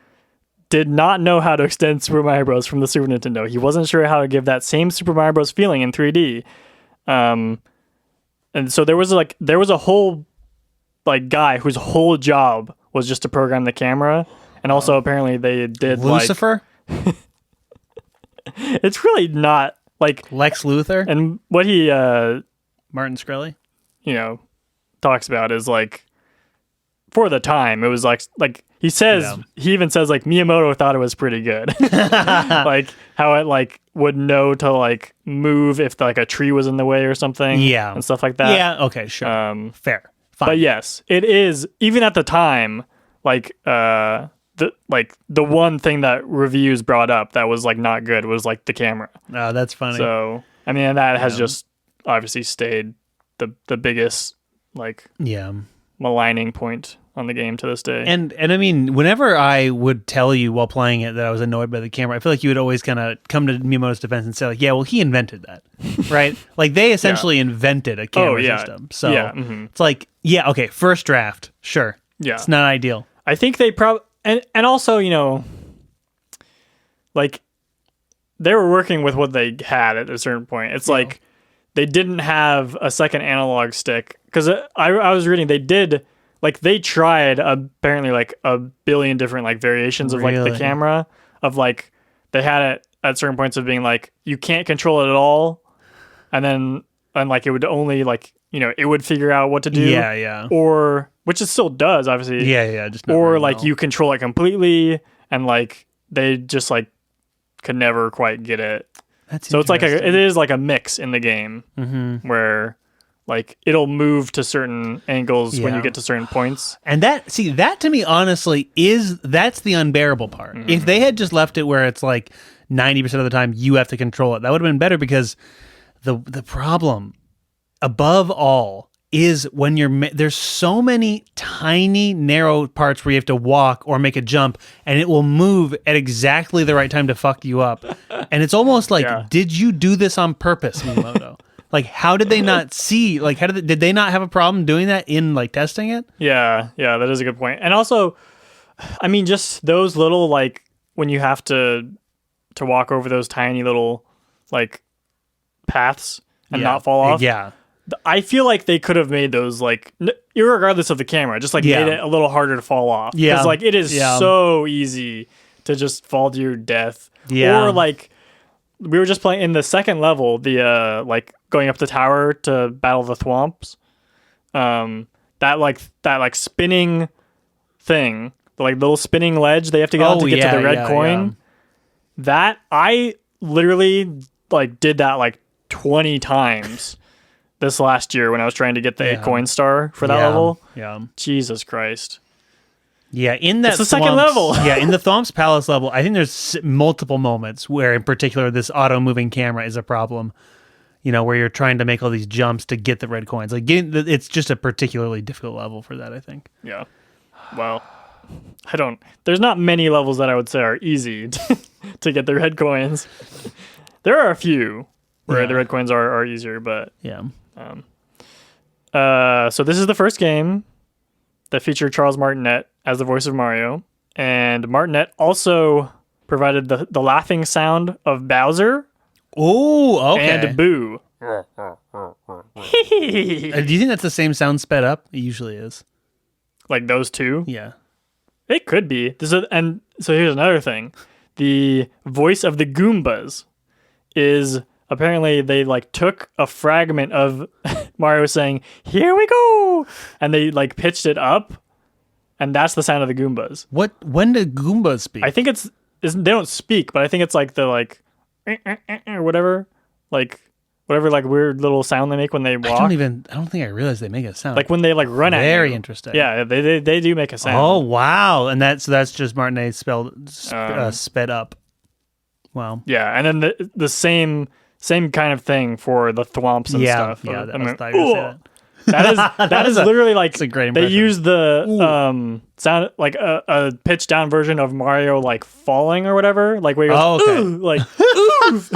did not know how to extend Super Mario Bros. From the Super Nintendo. He wasn't sure how to give that same Super Mario Bros. Feeling in 3D. And so there was a whole like guy whose whole job was just to program the camera, and also apparently they did Lucifer. It's really not like Lex Luthor and what he Martin Shkreli, talks about is like for the time it was like he says he even says like Miyamoto thought it was pretty good. Like how it like would know to like move if like a tree was in the way or something, and stuff like that. Yeah, okay, sure. Fair. Fine. But yes, it is even at the time like the one thing that reviews brought up that was like not good was like the camera. Oh, that's funny. So I mean that has just obviously stayed the biggest like maligning point on the game to this day. And I mean, whenever I would tell you while playing it that I was annoyed by the camera, I feel like you would always kind of come to Miyamoto's defense and say like, yeah, well, he invented that, right? Like they essentially invented a camera system. So it's like, yeah, okay, first draft, sure. Yeah. It's not ideal. I think they probably, and also, like they were working with what they had at a certain point. It's like they didn't have a second analog stick because I was reading they tried apparently like a billion different like variations of like the camera of like they had it at certain points of being like you can't control it at all, and like it would only like it would figure out what to do, or which it still does obviously, just or like you control it completely and like they just like could never quite get it. So it's like it is like a mix in the game where like it'll move to certain angles when you get to certain points. And that to me honestly that's the unbearable part. If they had just left it where it's like 90% of the time you have to control it, that would have been better, because the problem above all is when there's so many tiny narrow parts where you have to walk or make a jump and it will move at exactly the right time to fuck you up. And it's almost like, did you do this on purpose, Miyamoto? Like, how did they not see? Like, did they not have a problem doing that in like testing it? Yeah, that is a good point. And also, I mean, just those little like when you have to walk over those tiny little like paths and not fall off. Yeah, I feel like they could have made those like irregardless of the camera, just like made it a little harder to fall off. Yeah, because like it is so easy to just fall to your death. Yeah, or like we were just playing in the second level, the like going up the tower to battle the thwomps. That spinning thing, the like little spinning ledge they have to get on to get to the red coin. Yeah. That I literally like did that like 20 times this last year when I was trying to get the 8 coin star for that level. Yeah. Jesus Christ. Yeah, in that it's the second level. Yeah, in the Thwomp's Palace level, I think there's multiple moments where, in particular, this auto-moving camera is a problem. You know, where you're trying to make all these jumps to get the red coins. Like, it's just a particularly difficult level for that, I think. Yeah. Well, there's not many levels that I would say are easy to get the red coins. There are a few where the red coins are easier, but yeah. So this is the first game that featured Charles Martinet as the voice of Mario, and Martinet also provided the laughing sound of Bowser. Oh, okay. And Boo. Do you think that's the same sound sped up? It usually is. Like those two? Yeah. It could be. And so here's another thing. The voice of the Goombas is apparently they like took a fragment of Mario saying, "Here we go," and they like pitched it up, and that's the sound of the Goombas. When do Goombas speak? I think they don't speak, but I think it's like the like or whatever, like weird little sound they make when they walk. I don't think I realized they make a sound. Like when they like run at you. Very interesting. Yeah, they do make a sound. Oh wow, and that's just Martinet sped up. Wow. Yeah, and then the same kind of thing for the thwomps and stuff. Yeah, that is literally like a great impression. They use the sound like a pitched down version of Mario like falling or whatever, like where he goes, ooh, like oof.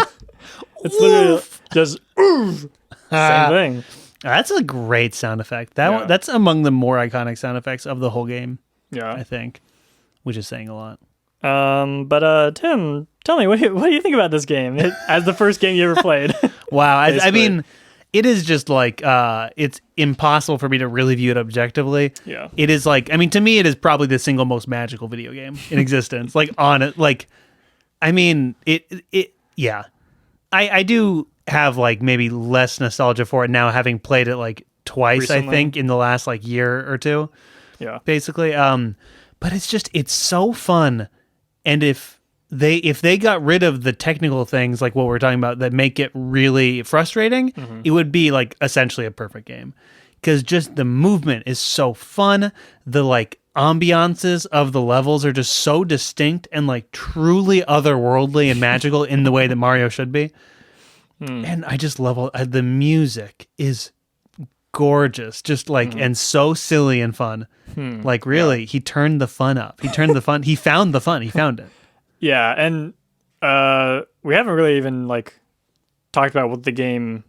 It's literally just oof. Same thing. That's a great sound effect. That's among the more iconic sound effects of the whole game. Yeah, I think, which is saying a lot. But Tim, tell me what do you think about this game as the first game you ever played? Wow, I mean, it is just like it's impossible for me to really view it objectively. Yeah, it is like, I mean, to me, it is probably the single most magical video game in existence. Like on it, like, I mean, yeah, I do have like maybe less nostalgia for it now, having played it like twice. Recently. I think in the last like year or two. Yeah, basically. But it's so fun. And if they got rid of the technical things like what we're talking about that make it really frustrating, it would be like essentially a perfect game. Because just the movement is so fun. The like ambiances of the levels are just so distinct and like truly otherworldly and magical in the way that Mario should be. And I just love the music is gorgeous, just like and so silly and fun. Like really, he turned the fun up. He turned the fun. He found the fun. He found it. Yeah, and we haven't really even like talked about what the game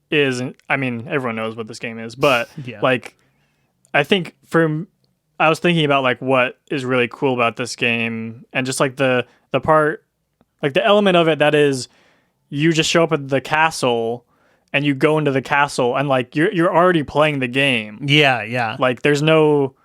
is. I mean, everyone knows what this game is, but like I think I was thinking about like what is really cool about this game, and just like the part, like the element of it that is you just show up at the castle and you go into the castle and like you're already playing the game. Yeah. Like there's no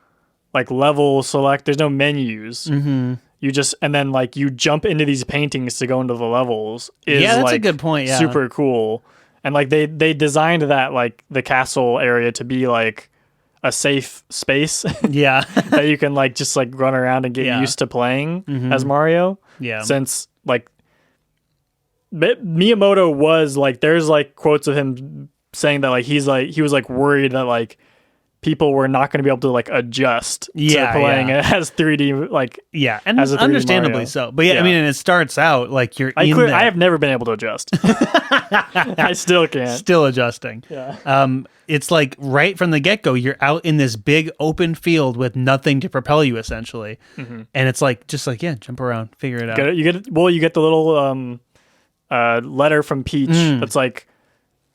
like level select, there's no menus. Mm-hmm. You just, and then like you jump into these paintings to go into the levels is that's like a good point. Yeah. Super cool. And like they designed that like the castle area to be like a safe space. Yeah. That you can like just like run around and get used to playing as Mario. Yeah. Since like Miyamoto was like, there's like quotes of him saying that like he was like worried that like people were not going to be able to like adjust to playing it as 3D like and as a 3D understandably Mario. so. But I mean, and it starts out like I have never been able to adjust. I still can't. Still adjusting. Yeah. It's like right from the get-go, you're out in this big open field with nothing to propel you essentially, and it's like just like jump around, figure it out. You get the little letter from Peach that's like,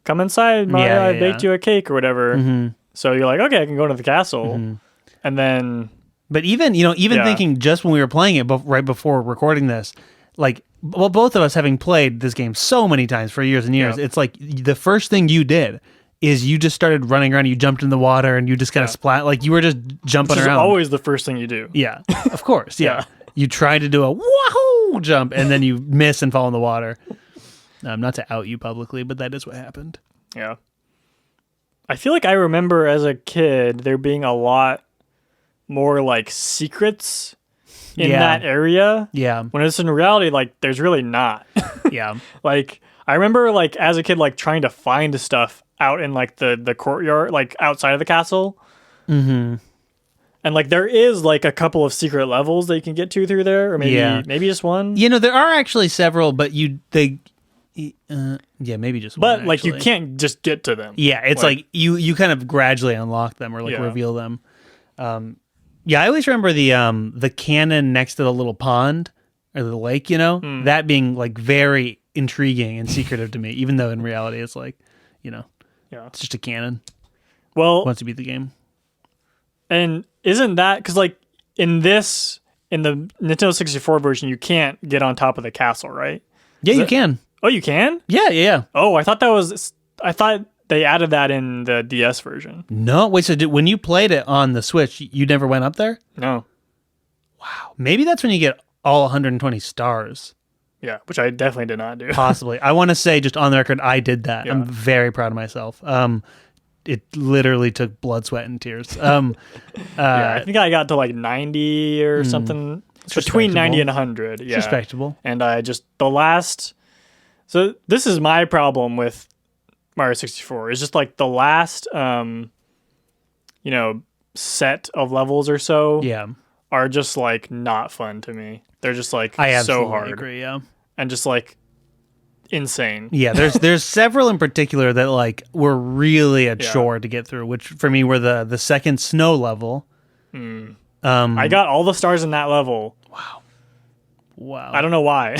"Come inside, Mario. I baked you a cake" or whatever. So you're like, okay, I can go to the castle, and then. But even thinking just when we were playing it, right before recording this, like, well, both of us having played this game so many times for years and years, it's like the first thing you did is you just started running around. You jumped in the water and you just kind of splat, like you were just jumping around. Always the first thing you do. Yeah, of course. Yeah, you try to do a wahoo jump and then you miss and fall in the water. Not to out you publicly, but that is what happened. Yeah. I feel like I remember as a kid there being a lot more like secrets in that area. Yeah. When it's in reality, like there's really not. Yeah. Like I remember like as a kid, like trying to find stuff out in like the courtyard, like outside of the castle. Mm-hmm. And like there is like a couple of secret levels that you can get to through there, or maybe just one. You know, there are actually several, but maybe just one. But like you can't just get to them. Yeah, it's like you kind of gradually unlock them or like reveal them. Yeah, I always remember the cannon next to the little pond or the lake, you know, that being like very intriguing and secretive to me, even though in reality it's like, you know, it's just a cannon. Well, once you beat the game. And isn't that because like in the Nintendo 64 version, you can't get on top of the castle, right? Yeah, you can. Oh, you can? Yeah. Oh, I thought they added that in the DS version. No, wait. So when you played it on the Switch, you never went up there? No. Wow. Maybe that's when you get all 120 stars. Yeah, which I definitely did not do. Possibly. I want to say just on the record, I did that. Yeah. I'm very proud of myself. It literally took blood, sweat, and tears. I think I got to like 90 or something. Between 90 and 100. Yeah. It's respectable. And so this is my problem with Mario 64. It's just like the last, set of levels or so are just like not fun to me. They're just like so hard. I agree, yeah. And just like insane. Yeah, there's several in particular that like were really a chore to get through, which for me were the second snow level. I got all the stars in that level. Wow. I don't know why.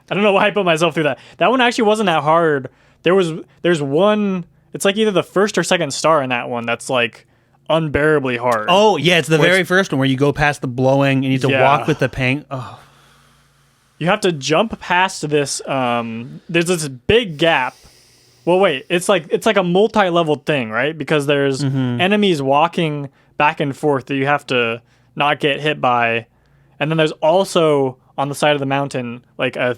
I don't know why I put myself through that. That one actually wasn't that hard. There's one, it's like either the first or second star in that one that's like unbearably hard. Oh, yeah, it's the very first one where you go past the blowing and you have to walk with the paint. Oh. You have to jump past this. There's this big gap. Well, wait. It's like a multi-level thing, right? Because there's enemies walking back and forth that you have to not get hit by, and then there's also on the side of the mountain like a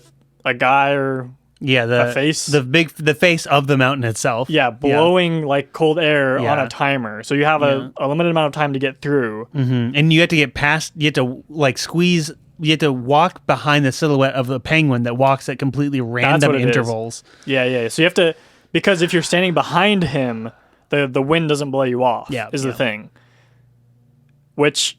guy or a face, the face of the mountain itself. Yeah, blowing like cold air on a timer. So you have a limited amount of time to get through, and you have to get past. You have to like squeeze. You have to walk behind the silhouette of the penguin that walks at completely random intervals. Yeah. So you have to, because if you're standing behind him, the wind doesn't blow you off. Is the thing. Which,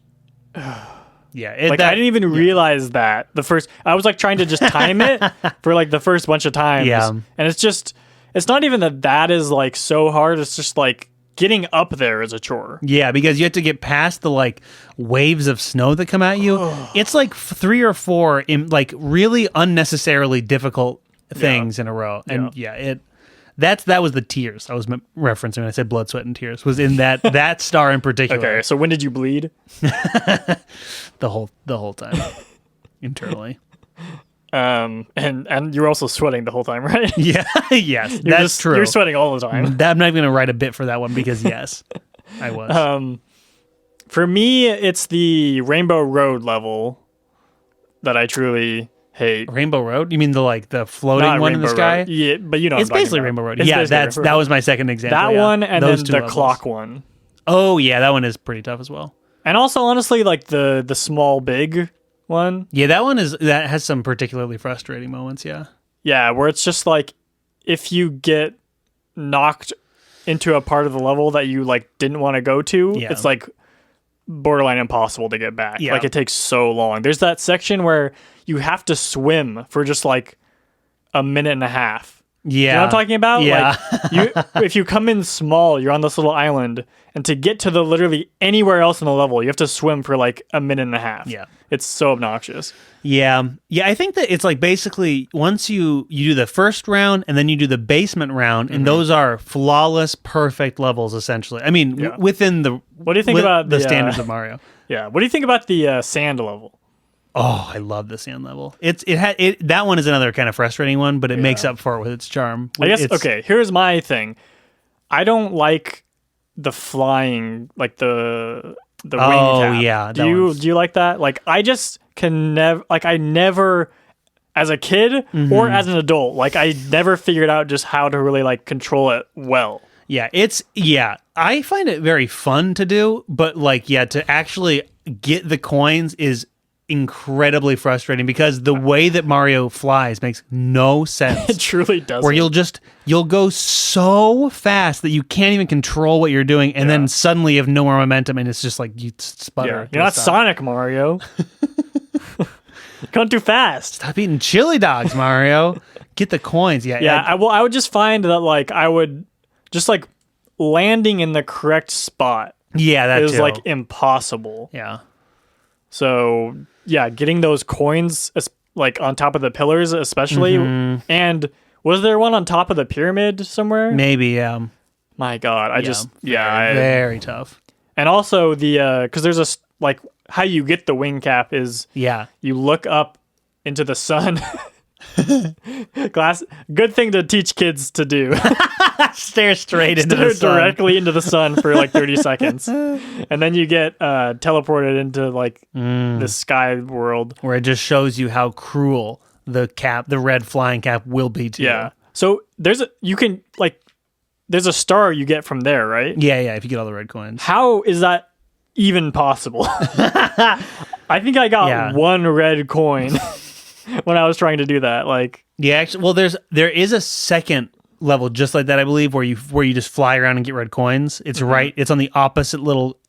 I didn't even realize that the first. I was like trying to just time it for like the first bunch of times. Yeah, and it's not even that is like so hard. It's just like getting up there is a chore. Yeah, because you have to get past the like waves of snow that come at you. It's like 3 or 4 in like really unnecessarily difficult things in a row. And that was the tears I was referencing when I said blood, sweat, and tears. Was in that star in particular. Okay, so when did you bleed? the whole time internally. And you're also sweating the whole time, right? Yeah, yes, that's true. You're sweating all the time. I'm not even going to write a bit for that one because yes, I was. For me, it's the Rainbow Road level that I truly hate. Rainbow Road? You mean the floating Not one Rainbow in the sky? Road. Yeah, but you know, it's basically Rainbow Road. Yeah, that was my second example. That one and those then the clock one. Oh yeah, that one is pretty tough as well. And also, honestly, like the small big one. Yeah, that has some particularly frustrating moments. Yeah, where it's just like if you get knocked into a part of the level that you like didn't want to go to, it's like borderline impossible to get back. Like it takes so long. There's that section where you have to swim for just like a minute and a half. Yeah. You know what I'm talking about? Yeah. Like if you come in small, you're on this little island, and to get to literally anywhere else in the level, you have to swim for like a minute and a half. Yeah. It's so obnoxious. Yeah. Yeah, I think that it's like basically once you do the first round and then you do the basement round, and those are flawless, perfect levels essentially. I mean, within the what do you think about the standards of Mario? Yeah. What do you think about the sand level? Oh, I love the sand level. That one is another kind of frustrating one, but it makes up for it with its charm. I guess here's my thing. I don't like the flying, like the wing tap. Oh yeah. Do you like that? Like I just can never, like I never, as a kid or as an adult, like I never figured out just how to really like control it well. Yeah, I find it very fun to do, but like to actually get the coins is incredibly frustrating because the way that Mario flies makes no sense. It truly doesn't. Where you'll go so fast that you can't even control what you're doing, and then suddenly you have no more momentum, and it's just like you sputter. Yeah. You're not Sonic, Mario. You're going too fast. Stop eating chili dogs, Mario. Get the coins. Yeah. Yeah. I would just find that like I would just like landing in the correct spot. Yeah, that is like impossible. Yeah. So yeah, getting those coins like on top of the pillars, especially. And was there one on top of the pyramid somewhere? Maybe. Yeah. My God, very tough. And also because there's a like how you get the wing cap is you look up into the sun. Good thing to teach kids to do. Stare straight into the sun. Directly into the sun for like 30 seconds. And then you get teleported into like the sky world. Where it just shows you how cruel the red flying cap will be to you. So there's a star you get from there, right? Yeah, if you get all the red coins. How is that even possible? I think I got one red coin when I was trying to do that. Like, yeah, actually, well, there is a second level just like that, I believe, where you just fly around and get red coins. It's it's on the opposite little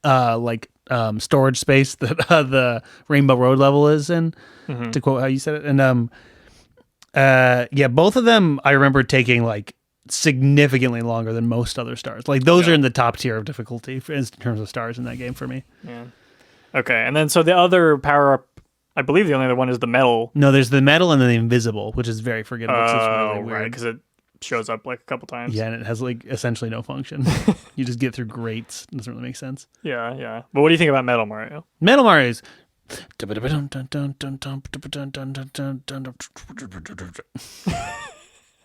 storage space that the Rainbow Road level is in, to quote how you said it. And both of them I remember taking like significantly longer than most other stars. Like those are in the top tier of difficulty in terms of stars in that game for me. Yeah. Okay, and then so the other power up, I believe the only other one is the metal. No, there's the metal and then the invisible, which is very forgettable. It's really weird. Right, because it shows up like a couple times. Yeah, and it has like essentially no function. You just get through grates. It doesn't really make sense. Yeah. But what do you think about Metal Mario? Metal Mario is...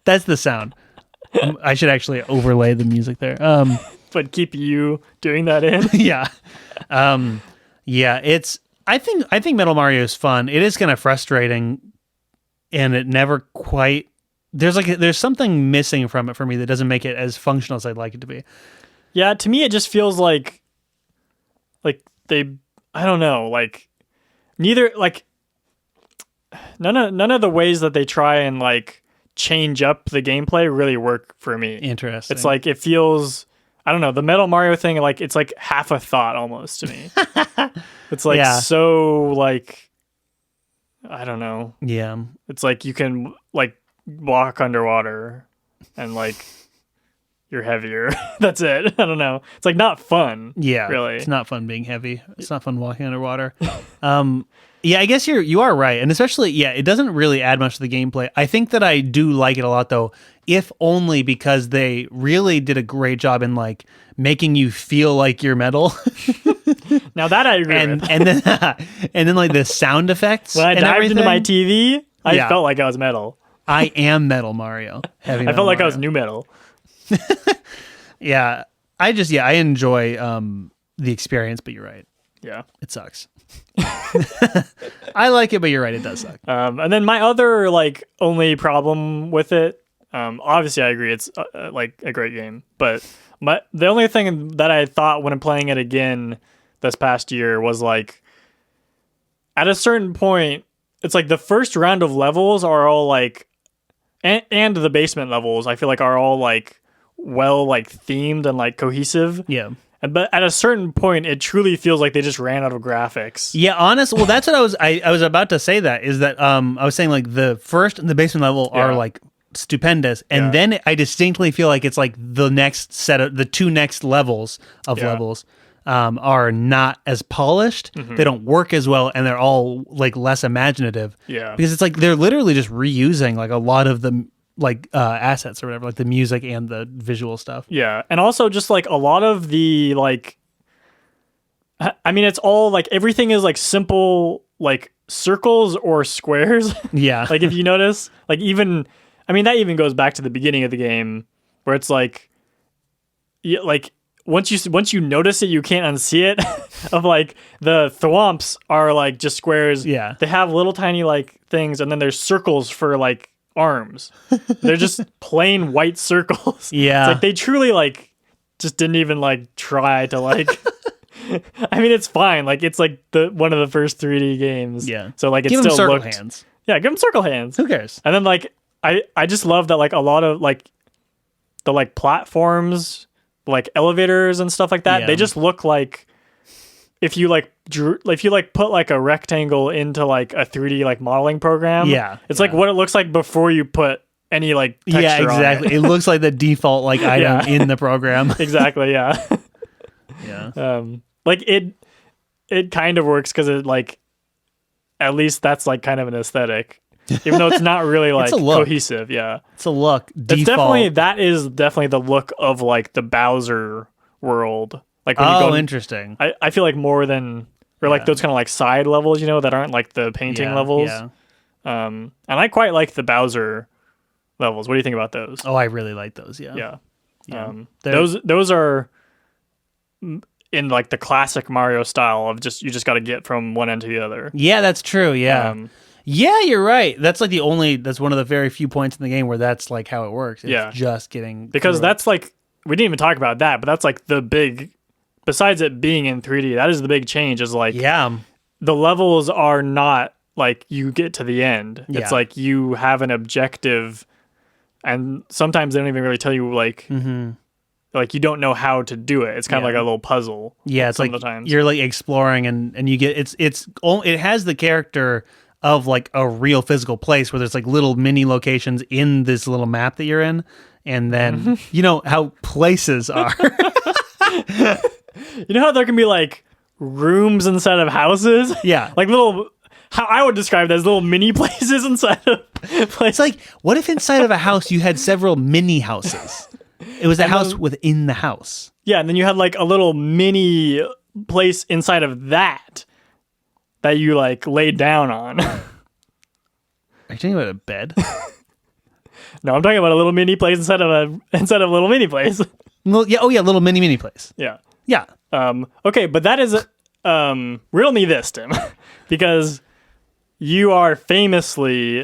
That's the sound. I should actually overlay the music there. But keep you doing that in? Yeah. It's... I think Metal Mario is fun. It is kind of frustrating, and it never quite... There's something missing from it for me that doesn't make it as functional as I'd like it to be. Yeah, to me it just feels like they, I don't know, like neither, like none of the ways that they try and like change up the gameplay really work for me. Interesting. It's like it feels, I don't know, the Metal Mario thing, like it's like half a thought almost to me. It's like so like, I don't know. Yeah. It's like you can like walk underwater and like you're heavier. That's it. I don't know. It's like not fun. Yeah. Really. It's not fun being heavy. It's not fun walking underwater. Yeah, I guess you are right. And especially, it doesn't really add much to the gameplay. I think that I do like it a lot though, if only because they really did a great job in like making you feel like you're metal. Now that I agree with. And then like the sound effects. When I dived into my TV, I felt like I was metal. I am Metal Mario. I felt like I was new metal. Yeah. I enjoy the experience, but you're right. Yeah. It sucks. I like it, but you're right, it does suck. And then my other like only problem with it, obviously I agree it's like a great game, but the only thing that I thought when I'm playing it again this past year was like at a certain point, it's like the first round of levels are all like, and the basement levels I feel like are all like well like themed and like cohesive. Yeah. But at a certain point, it truly feels like they just ran out of graphics. Yeah, honest. Well, that's what I was about to say. That is that I was saying like the first and the basement level are like stupendous, and then I distinctly feel like it's like the next set of the two next levels of levels are not as polished. Mm-hmm. They don't work as well, and they're all like less imaginative. Yeah, because it's like they're literally just reusing like a lot of the like assets or whatever, like the music and the visual stuff. Yeah, and also just like a lot of the like, I mean, it's all like everything is like simple like circles or squares. Yeah, like if you notice, like even, I mean, that even goes back to the beginning of the game where it's like, like once you notice it, you can't unsee it. Of like the thwomps are like just squares. Yeah, they have little tiny like things, and then there's circles for like arms. They're just plain white circles. Yeah, it's like they truly like just didn't even like try to like I mean, it's fine. Like, it's like one of the first 3D games. Yeah. So like, it give still them circle looked. Hands. Yeah, give them circle hands. Who cares? And then like, I just love that like a lot of like the like platforms, like elevators and stuff like that. Yeah. They just look like if you like put like a rectangle into like a 3D like modeling program. Yeah. It's like what it looks like before you put any like texture Yeah, exactly. on it. It looks like the default like item in the program. Exactly. Yeah. Yeah. Like it kind of works because it like at least that's like kind of an aesthetic, even though it's not really like cohesive. Yeah, it's a look. It's that is definitely the look of like the Bowser world. Like when you go, interesting. I feel like more than or like those kind of like side levels, you know, that aren't like the painting levels. Yeah. And I quite like the Bowser levels. What do you think about those? Oh, I really like those. Yeah. Yeah. Yeah. Those are in like the classic Mario style of you just got to get from one end to the other. Yeah, that's true. Yeah. Yeah, you're right. That's like that's one of the very few points in the game where that's like how it works. It's just getting because that's like we didn't even talk about that, but that's like the big. Besides it being in 3D, that is the big change. Is like the levels are not like you get to the end. Yeah. It's like you have an objective, and sometimes they don't even really tell you like. Like you don't know how to do it. It's kind of like a little puzzle. Yeah, it's like you're like exploring and you get it has the character of like a real physical place where there's like little mini locations in this little map that you're in, and then you know how places are. You know how there can be like rooms inside of houses? Yeah, like little. How I would describe it as little mini places inside of places. It's like what if inside of a house you had several mini houses? It was a house within the house. Yeah, and then you had like a little mini place inside of that you like laid down on. Are you talking about a bed? No, I'm talking about a little mini place inside of a little mini place. Well, yeah, little mini place. Yeah. Yeah. Okay, but that is riddle me this, Tim, because you are famously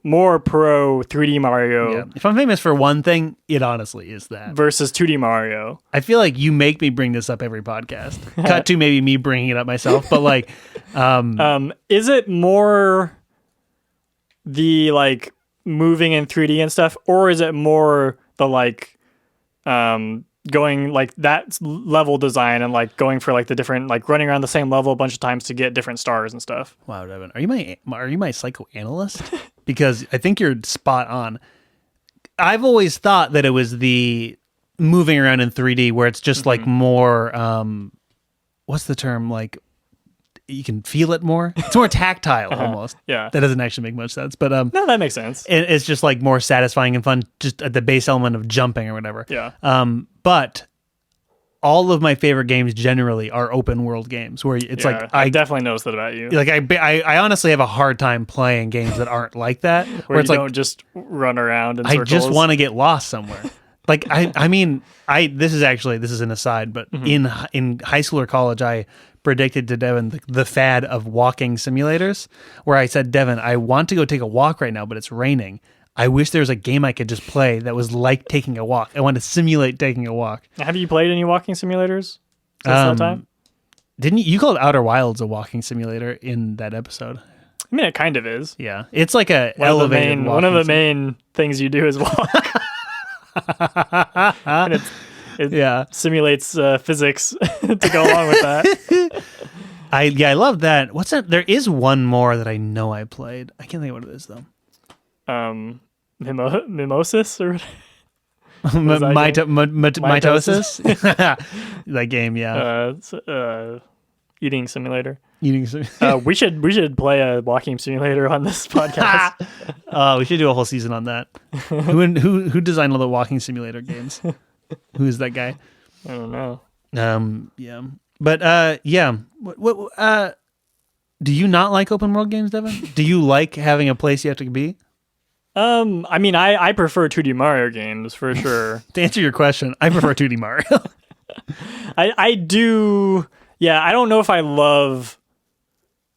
more pro 3D Mario. Yeah. If I'm famous for one thing, it honestly is that. Versus 2D Mario. I feel like you make me bring this up every podcast. Cut to maybe me bringing it up myself, but like is it more the like moving in 3D and stuff, or is it more the like going like that level design and like going for like the different like running around the same level a bunch of times to get different stars and stuff? Wow, Devin, are you my psychoanalyst? Because I think you're spot on. I've always thought that it was the moving around in 3D where it's just like more what's the term, like you can feel it more. It's more tactile almost. Yeah, that doesn't actually make much sense, but no, that makes sense. It's just like more satisfying and fun, just at the base element of jumping or whatever. Yeah. But all of my favorite games generally are open world games where it's like I definitely noticed that about you. Like I honestly have a hard time playing games that aren't like that, where it's you like don't just run around in circles. I just want to get lost somewhere. Like I mean this is an aside, but in high school or college I predicted to Devin the fad of walking simulators, where I said, Devin, I want to go take a walk right now, but it's raining. I wish there was a game I could just play that was like taking a walk. I want to simulate taking a walk. Have you played any walking simulators since that time? Didn't you called Outer Wilds a walking simulator in that episode? I mean, it kind of is. Yeah, it's like one of the main things you do is walk. And it simulates physics to go along with that. I love that. What's that? There is one more that I know I played. I can't think of what it is though. Mimosis or mitosis. That game, yeah. Eating simulator. We should play a walking simulator on this podcast. We should do a whole season on that. Who designed all the walking simulator games? Who's that guy? I don't know. Yeah. But what do you not like open world games, Devin? Do you like having a place you have to be? I mean, I prefer 2D Mario games for sure. To answer your question, I prefer 2D Mario. I do. Yeah, I don't know if I love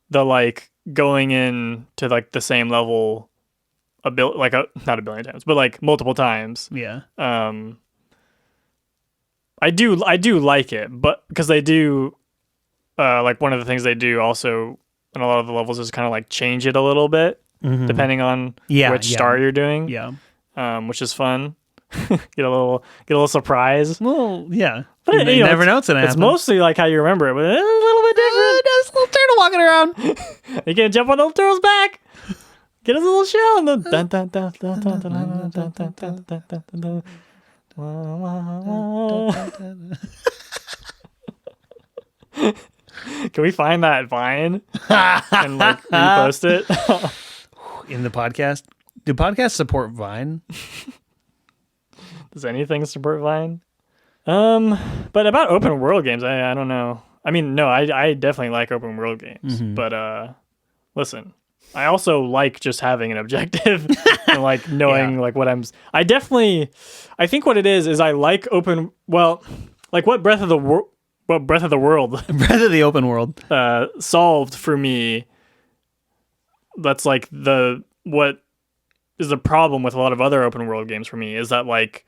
the like going in to like the same level not a billion times, but like multiple times. Yeah. I do like it, but because they do, like one of the things they do also in a lot of the levels is kind of like change it a little bit depending on which star you're doing. Yeah. Which is fun. get a little surprise. Well, yeah. But you never know what's gonna happen. It's mostly like how you remember it, but it's a little bit different. There's a little turtle walking around. You can jump on the little turtle's back. Get his little shell and then Can we find that Vine and like repost it in the podcast? Do podcasts support Vine? Does anything support Vine? But about open world games, I don't know. I mean, no, I definitely like open world games. But listen, I also like just having an objective and like knowing like what I think what it is I like like what Breath of the World Breath of the Open World solved for me. That's like what is the problem with a lot of other open world games for me is that like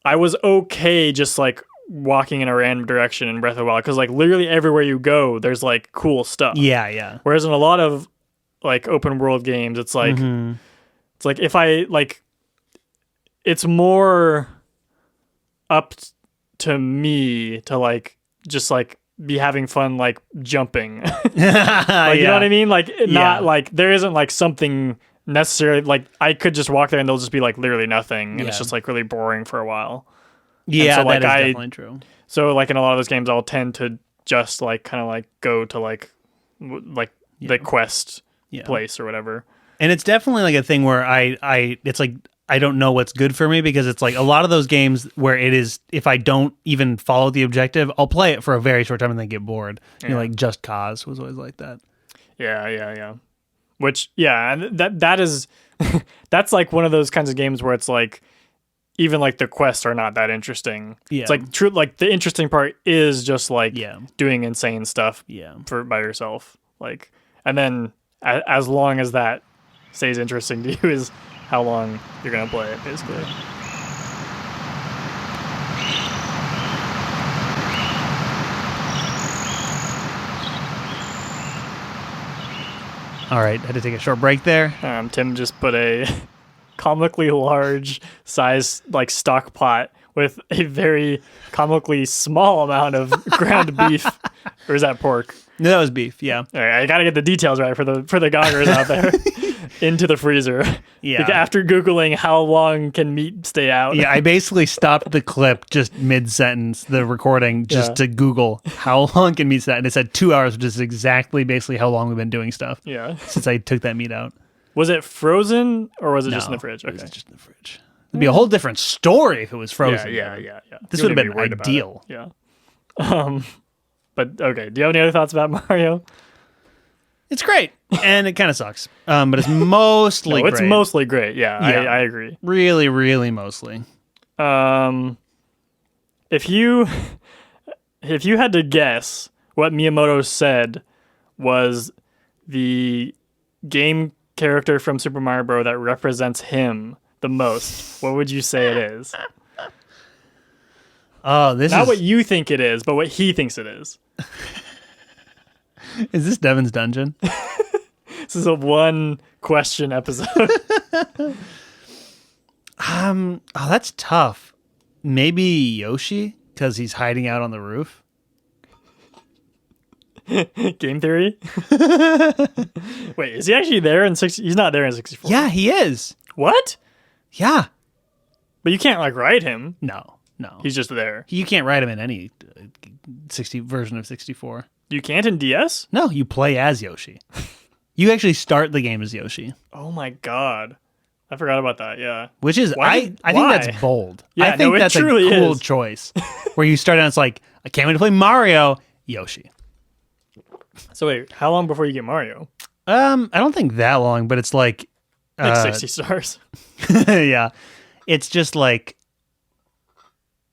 I was okay just like walking in a random direction in Breath of the Wild because like literally everywhere you go there's like cool stuff. Yeah. Whereas in a lot of like open world games it's like it's like if I like it's more up to me to like just like be having fun like jumping. Like, you know what I mean? Like not like there isn't like something necessarily like I could just walk there and there'll just be like literally nothing and it's just like really boring for a I that is definitely true. So like in a lot of those games I'll tend to just like kind of like go to like the quest place or whatever. And it's definitely like a thing where it's like I don't know what's good for me because it's like a lot of those games where it is if I don't even follow the objective I'll play it for a very short time and then get bored. You know, like Just Cause was always like that. Yeah. Which that is that's like one of those kinds of games where it's like even like the quests are not that interesting. Yeah. It's like true like the interesting part is just like doing insane stuff by yourself. Like and then as long as that stays interesting to you is how long you're gonna play it basically. All right, had to take a short break there. Tim just put a comically large size like stock pot with a very comically small amount of ground beef. Or is that pork? No, that was beef, yeah. All right, I gotta get the details right for the goggers out there. Into the freezer. Yeah. Like after Googling how long can meat stay out. Yeah, I basically stopped the clip just mid-sentence, the recording, just to Google how long can meat stay out. And it said 2 hours, which is exactly basically how long we've been doing stuff. Yeah. Since I took that meat out. Was it frozen or was it just in the fridge? Okay. It was just in the fridge. It'd be a whole different story if it was frozen. Yeah. This would have been ideal. Yeah. But okay, do you have any other thoughts about Mario? It's great, and it kind of sucks. But it's mostly great. It's mostly great. Yeah, I agree. Really, really mostly. If you had to guess what Miyamoto said was the game character from Super Mario Bros. That represents him the most, what would you say it is? Oh, this Not what you think it is, but what he thinks it is. Is this Devin's Dungeon? This is a one question episode. Oh, that's tough. Maybe Yoshi, because he's hiding out on the roof. Game theory? Wait, is he actually there in 60? He's not there in 64. Yeah, he is. What? Yeah. But you can't like ride him. No. He's just there. You can't ride him in any 60 version of 64. You can't in DS? No, you play as Yoshi. You actually start the game as Yoshi. Oh my god. I forgot about that, yeah. Which is, I think that's bold. Yeah, I think that's a cool choice. Where you start out, it's like, I can't wait to play Mario, Yoshi. So wait, how long before you get Mario? I don't think that long, but it's like 60 stars. Yeah. It's just like,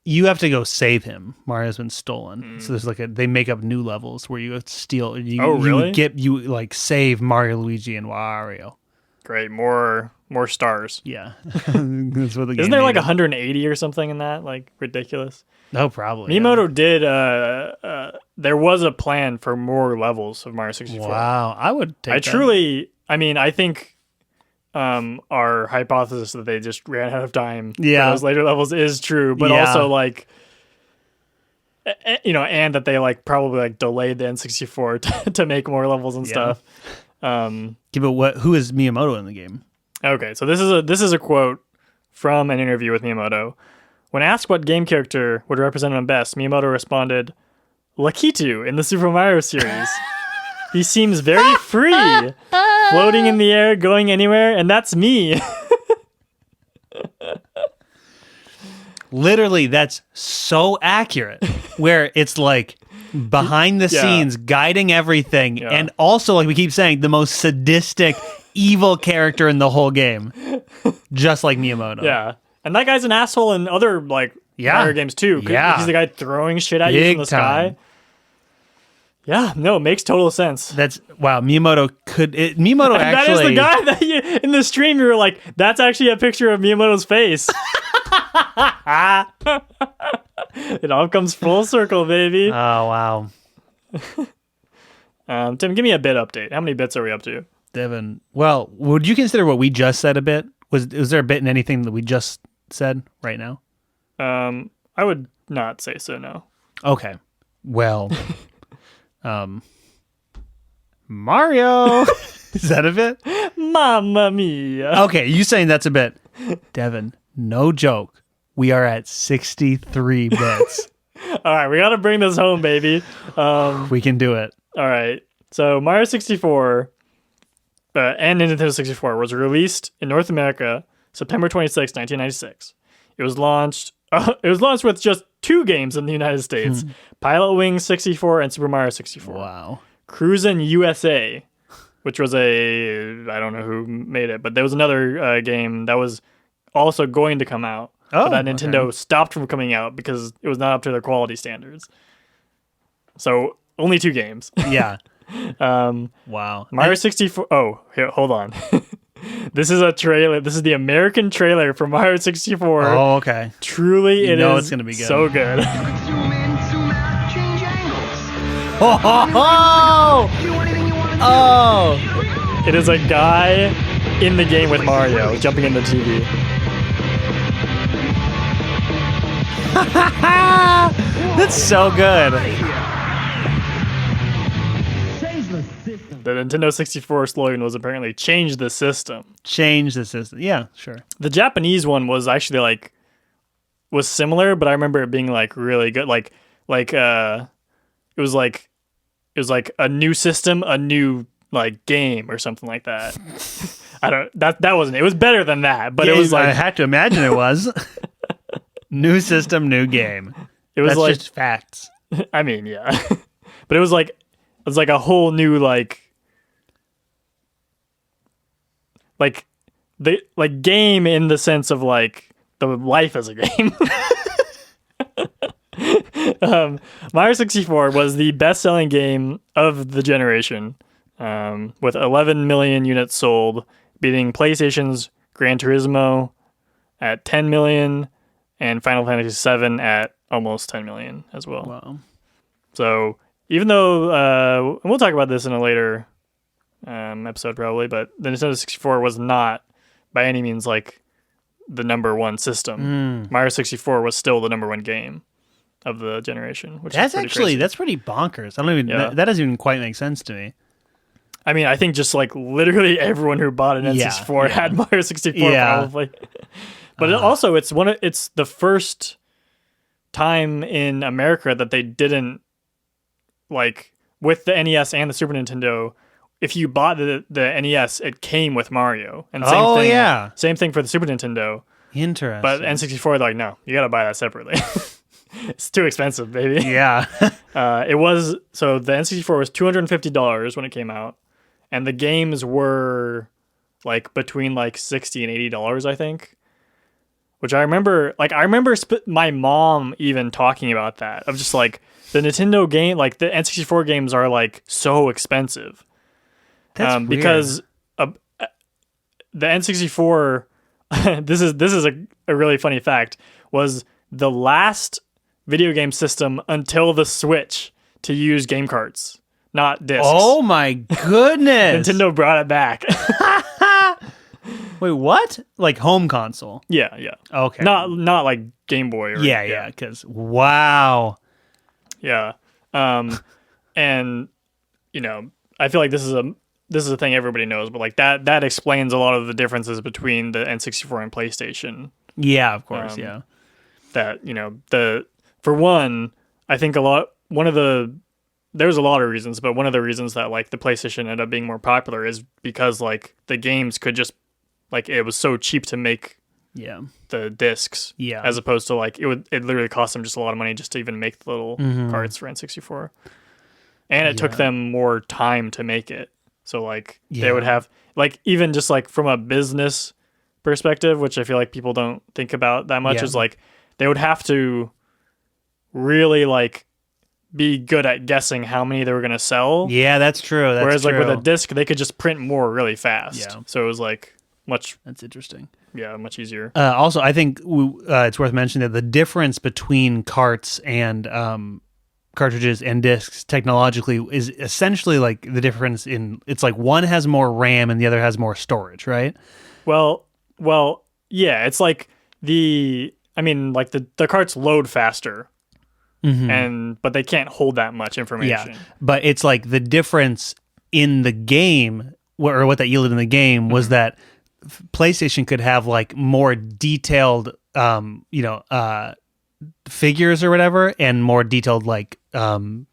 you have to go save him. Mario's been stolen. So there's like they make up new levels where you steal. Really? You like save Mario, Luigi, and Wario. Great, more more stars. Yeah. That's what the game Isn't there like needed. 180 or something in that? Like ridiculous. Oh, probably. Miyamoto did. There was a plan for more levels of Mario 64. Wow, I would take. I think our hypothesis that they just ran out of time for those later levels is true, but also like, and that they like probably like delayed the N64 to make more levels and stuff. But who is Miyamoto in the game? Okay, so this is a quote from an interview with Miyamoto. When asked what game character would represent him best, Miyamoto responded, Lakitu in the Super Mario series. He seems very free, floating in the air, going anywhere, and that's me. Literally, that's so accurate. Where it's like behind the scenes, guiding everything, and also, like we keep saying, the most sadistic, evil character in the whole game. Just like Miyamoto. Yeah. And that guy's an asshole in other like Mario games too. Yeah. He's the guy throwing shit at you from the sky. Yeah, no, it makes total sense. Miyamoto Miyamoto actually. That is the guy that in the stream you were like, that's actually a picture of Miyamoto's face. It all comes full circle, baby. Oh wow. Tim, give me a bit update. How many bits are we up to? Devin, well, would you consider what we just said a bit? Was there a bit in anything that we just said right now? I would not say so, no. Okay. Well, Mario. Is that a bit? Mamma mia. Okay, you saying that's a bit. Devin, no joke. We are at 63 bits. All right, we got to bring this home, baby. We can do it. All right. So Mario 64 and Nintendo 64 was released in North America September 26, 1996. It was launched with just 2 games in the United States, Pilot Wings 64 and Super Mario 64. Wow. Cruisin' USA, which was I don't know who made it, but there was another game that was also going to come out. But that Nintendo stopped from coming out because it was not up to their quality standards. So only 2 games. Yeah. Wow. Mario 64. Oh, here, hold on. This is a trailer. This is the American trailer for Mario 64. Oh, okay. Truly, it's going to be good. So good. Zoom in, zoom out, change angles. Oh! Do anything you want to Oh! do. It is a guy in the game with Mario jumping in the TV. That's so good. The Nintendo 64 slogan was apparently change the system. Change the system. Yeah, sure. The Japanese one was actually was similar, but I remember it being like really good. It was like a new system, a new like game or something like that. That wasn't it. It was better than that, but it was like I had to imagine it was. New system, new game. It was That's just facts. I mean, yeah. But it was like a whole new game in the sense of like the life as a game. Mario 64 was the best-selling game of the generation, with 11 million units sold, beating PlayStation's Gran Turismo at 10 million and Final Fantasy VII at almost 10 million as well. Wow. So even though, and we'll talk about this in a later episode probably, but the Nintendo 64 was not by any means like the number one system. Mario 64 was still the number one game of the generation, which that's is pretty crazy. That's pretty bonkers. I don't even that doesn't even quite make sense to me. I mean, I think just like literally everyone who bought an N64 had Mario 64 probably. But also it's the first time in America that they didn't like with the NES and the Super Nintendo. If you bought the NES, it came with Mario. And same thing for the Super Nintendo. Interesting. But N64, they're like, no, you got to buy that separately. It's too expensive, baby. Yeah. The N64 was $250 when it came out, and the games were like between like $60 and $80, I think. Which I remember my mom even talking about that. Of just like the Nintendo game, like the N64 games are like so expensive. That's weird. Because the N64, this is a really funny fact, was the last video game system until the Switch to use game carts, not discs. Oh my goodness. Nintendo brought it back. Wait, what? Like home console? Yeah. Okay. Not like Game Boy. Yeah. Because wow. Yeah. And I feel like this is a thing everybody knows, but like that explains a lot of the differences between the N64 and PlayStation. Yeah, of course. Yeah. That for one, I think there's a lot of reasons, but one of the reasons that like the PlayStation ended up being more popular is because like the games could just like it was so cheap to make the discs as opposed to like it literally cost them just a lot of money just to even make the little carts for N64, and it took them more time to make it, so like they would have like even just like from a business perspective, which I feel like people don't think about that much, is like they would have to really like be good at guessing how many they were going to sell. Yeah, that's true. Whereas like with a disc, they could just print more really fast. Yeah. So it was like That's interesting. Yeah, much easier. Also, I think it's worth mentioning that the difference between carts and cartridges and discs technologically is essentially like the difference in it's like one has more RAM and the other has more storage, right? Well, yeah, it's like the carts load faster. But they can't hold that much information. Yeah, but it's like the difference in the game, or what that yielded in the game, was that PlayStation could have like more detailed, figures or whatever, and more detailed like, I'm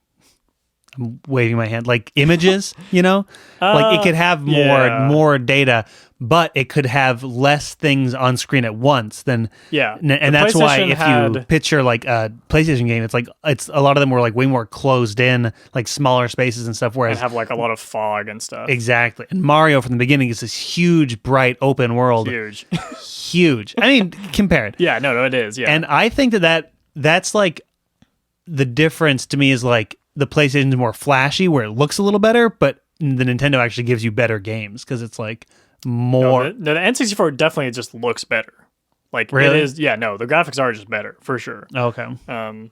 waving my hand, like images, like it could have more data, but it could have less things on screen at once than and that's why if you picture like a PlayStation game, it's a lot of them were like way more closed in, like smaller spaces and stuff, whereas and have like a lot of fog and stuff. Exactly. And Mario from the beginning is this huge, bright, open world. Huge. I mean, compared. Yeah, no, it is. Yeah. And I think that's like the difference to me is like the PlayStation's more flashy where it looks a little better, but the Nintendo actually gives you better games because it's like more. No, the N64 definitely just looks better. Like really? It is. Yeah, no, the graphics are just better for sure. Okay.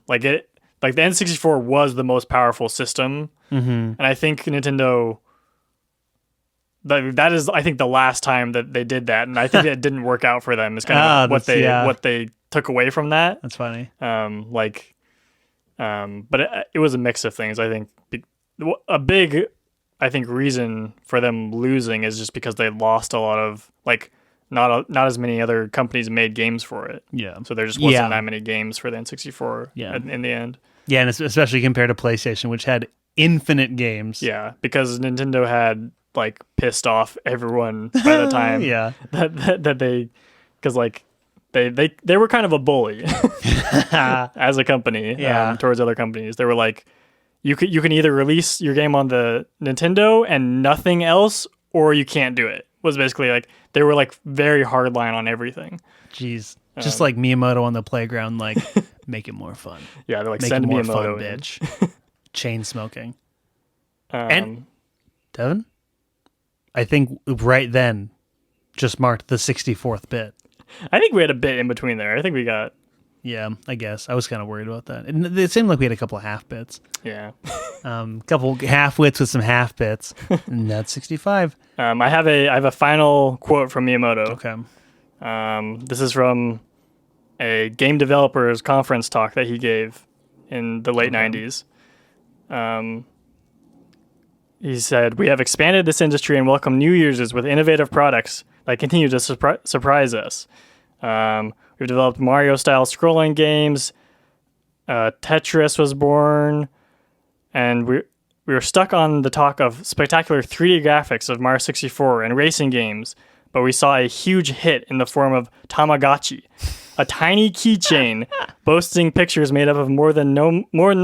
Like the N64 was the most powerful system, and I think Nintendo. That is, I think, the last time that they did that, and I think it didn't work out for them. Is kind of what they took away from that. That's funny. But it was a mix of things. I think a big, reason for them losing is just because they lost a lot of like not as many other companies made games for it. Yeah. So there just wasn't that many games for the N64. In the end. Yeah, and especially compared to PlayStation, which had infinite games. Yeah, because Nintendo had like pissed off everyone by the time. that they, because like. They were kind of a bully as a company towards other companies. They were like, you can either release your game on the Nintendo and nothing else, or you can't do it. Was basically like they were like very hard line on everything. Jeez, just like Miyamoto on the playground, like make it more fun. Yeah, they're like make send it more Miyamoto fun, bitch. Chain smoking. And Devin, I think right then just marked the 64th bit. I think we had a bit in between there. I think we got... Yeah, I guess. I was kind of worried about that. It seemed like we had a couple of half bits. Yeah. Couple half wits with some half bits. And that's 65. I have a final quote from Miyamoto. Okay. This is from a game developers conference talk that he gave in the late 90s. He said, "We have expanded this industry and welcome new users with innovative products that continue to surprise us. We've developed Mario-style scrolling games. Tetris was born, and we were stuck on the talk of spectacular 3D graphics of Mario 64 and racing games, but we saw a huge hit in the form of Tamagotchi, a tiny keychain boasting pictures made up of no more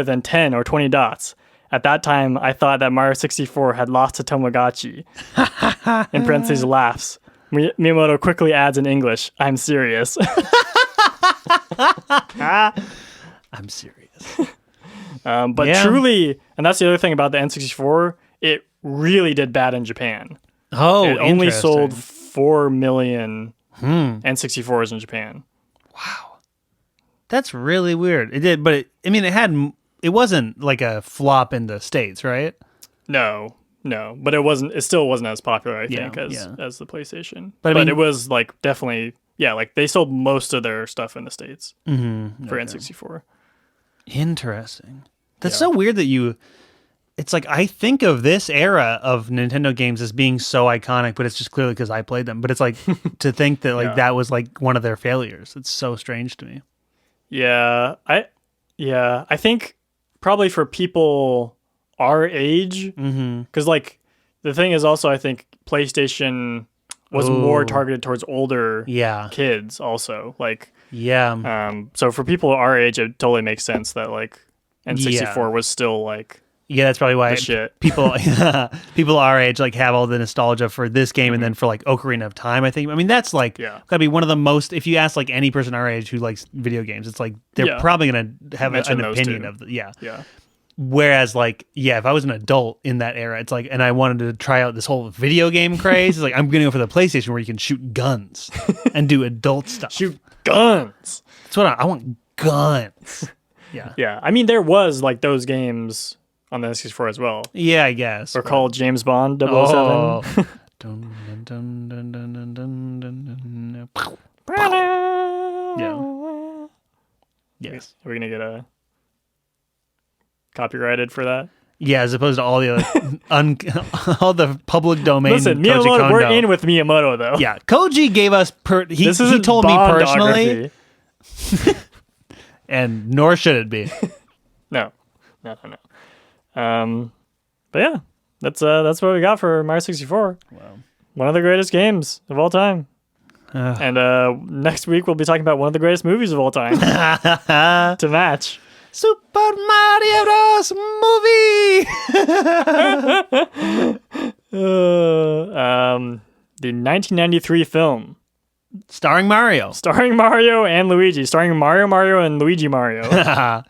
than 10 or 20 dots. At that time, I thought that Mario 64 had lost to Tamagotchi." In parentheses, laughs. Miyamoto quickly adds in English, "I'm serious." I'm serious. But truly, and that's the other thing about the N64, it really did bad in Japan. Oh, it only sold interesting. 4 million N64s in Japan. That's really weird. It did, but it wasn't like a flop in the States, right? No, but it still wasn't as popular, I Yeah, think, as the PlayStation. But But it was like definitely, like they sold most of their stuff in the States for N64. Interesting. That's so weird that it's like I think of this era of Nintendo games as being so iconic, but it's just clearly because I played them. But it's like to think that like that was like one of their failures. It's so strange to me. Yeah, I think probably for people our age, because like the thing is also I think PlayStation was more targeted towards older kids also. Like so for people our age, it totally makes sense that like N64 was still like. Yeah, that's probably why people our age like have all the nostalgia for this game, and then for like Ocarina of Time. I think. That's like gotta be one of the most. If you ask like any person our age who likes video games, it's like they're probably gonna have an opinion of yeah. Whereas like if I was an adult in that era, it's like, and I wanted to try out this whole video game craze, it's like I'm gonna go for the PlayStation where you can shoot guns and do adult stuff. Shoot guns. That's what I want. Guns. Yeah. I mean, there was like those games on the N64 as well. Yeah, I guess. Or called James Bond 007. Oh. Yeah. Yes. Are we gonna get a copyrighted for that? Yeah, as opposed to all the other all the public domain. Listen, Koji Miyamoto, Kondo. we're in with Miyamoto though. Yeah, Koji gave us he told me personally, and nor should it be. No. But yeah, that's what we got for Mario 64. Wow, one of the greatest games of all time. And next week we'll be talking about one of the greatest movies of all time to match. Super Mario Bros. Movie. The 1993 film starring Mario and Luigi, starring Mario and Luigi Mario.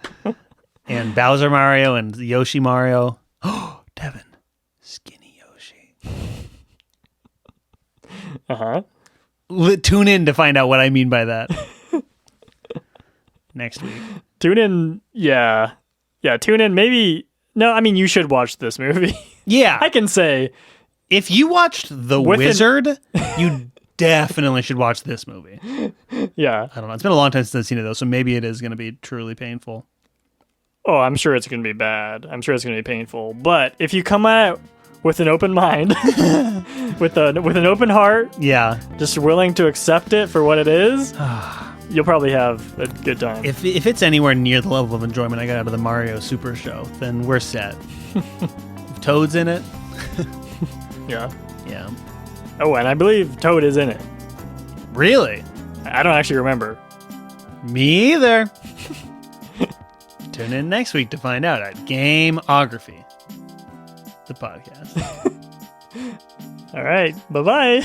And Bowser Mario and Yoshi Mario. Oh, Devin. Skinny Yoshi. Tune in to find out what I mean by that. Next week. Tune in. Yeah, tune in. Maybe. No, I mean, you should watch this movie. Yeah. I can say. If you watched The Wizard, you definitely should watch this movie. Yeah. I don't know. It's been a long time since I've seen it, though, so maybe it is going to be truly painful. Oh, I'm sure it's going to be bad. I'm sure it's going to be painful. But if you come out with an open mind, with an open heart, just willing to accept it for what it is, you'll probably have a good time. If it's anywhere near the level of enjoyment I got out of the Mario Super Show, then we're set. If Toad's in it. Yeah. Yeah. Oh, and I believe Toad is in it. Really? I don't actually remember. Me either. Tune in next week to find out at Gameography, the podcast. All right. Bye-bye.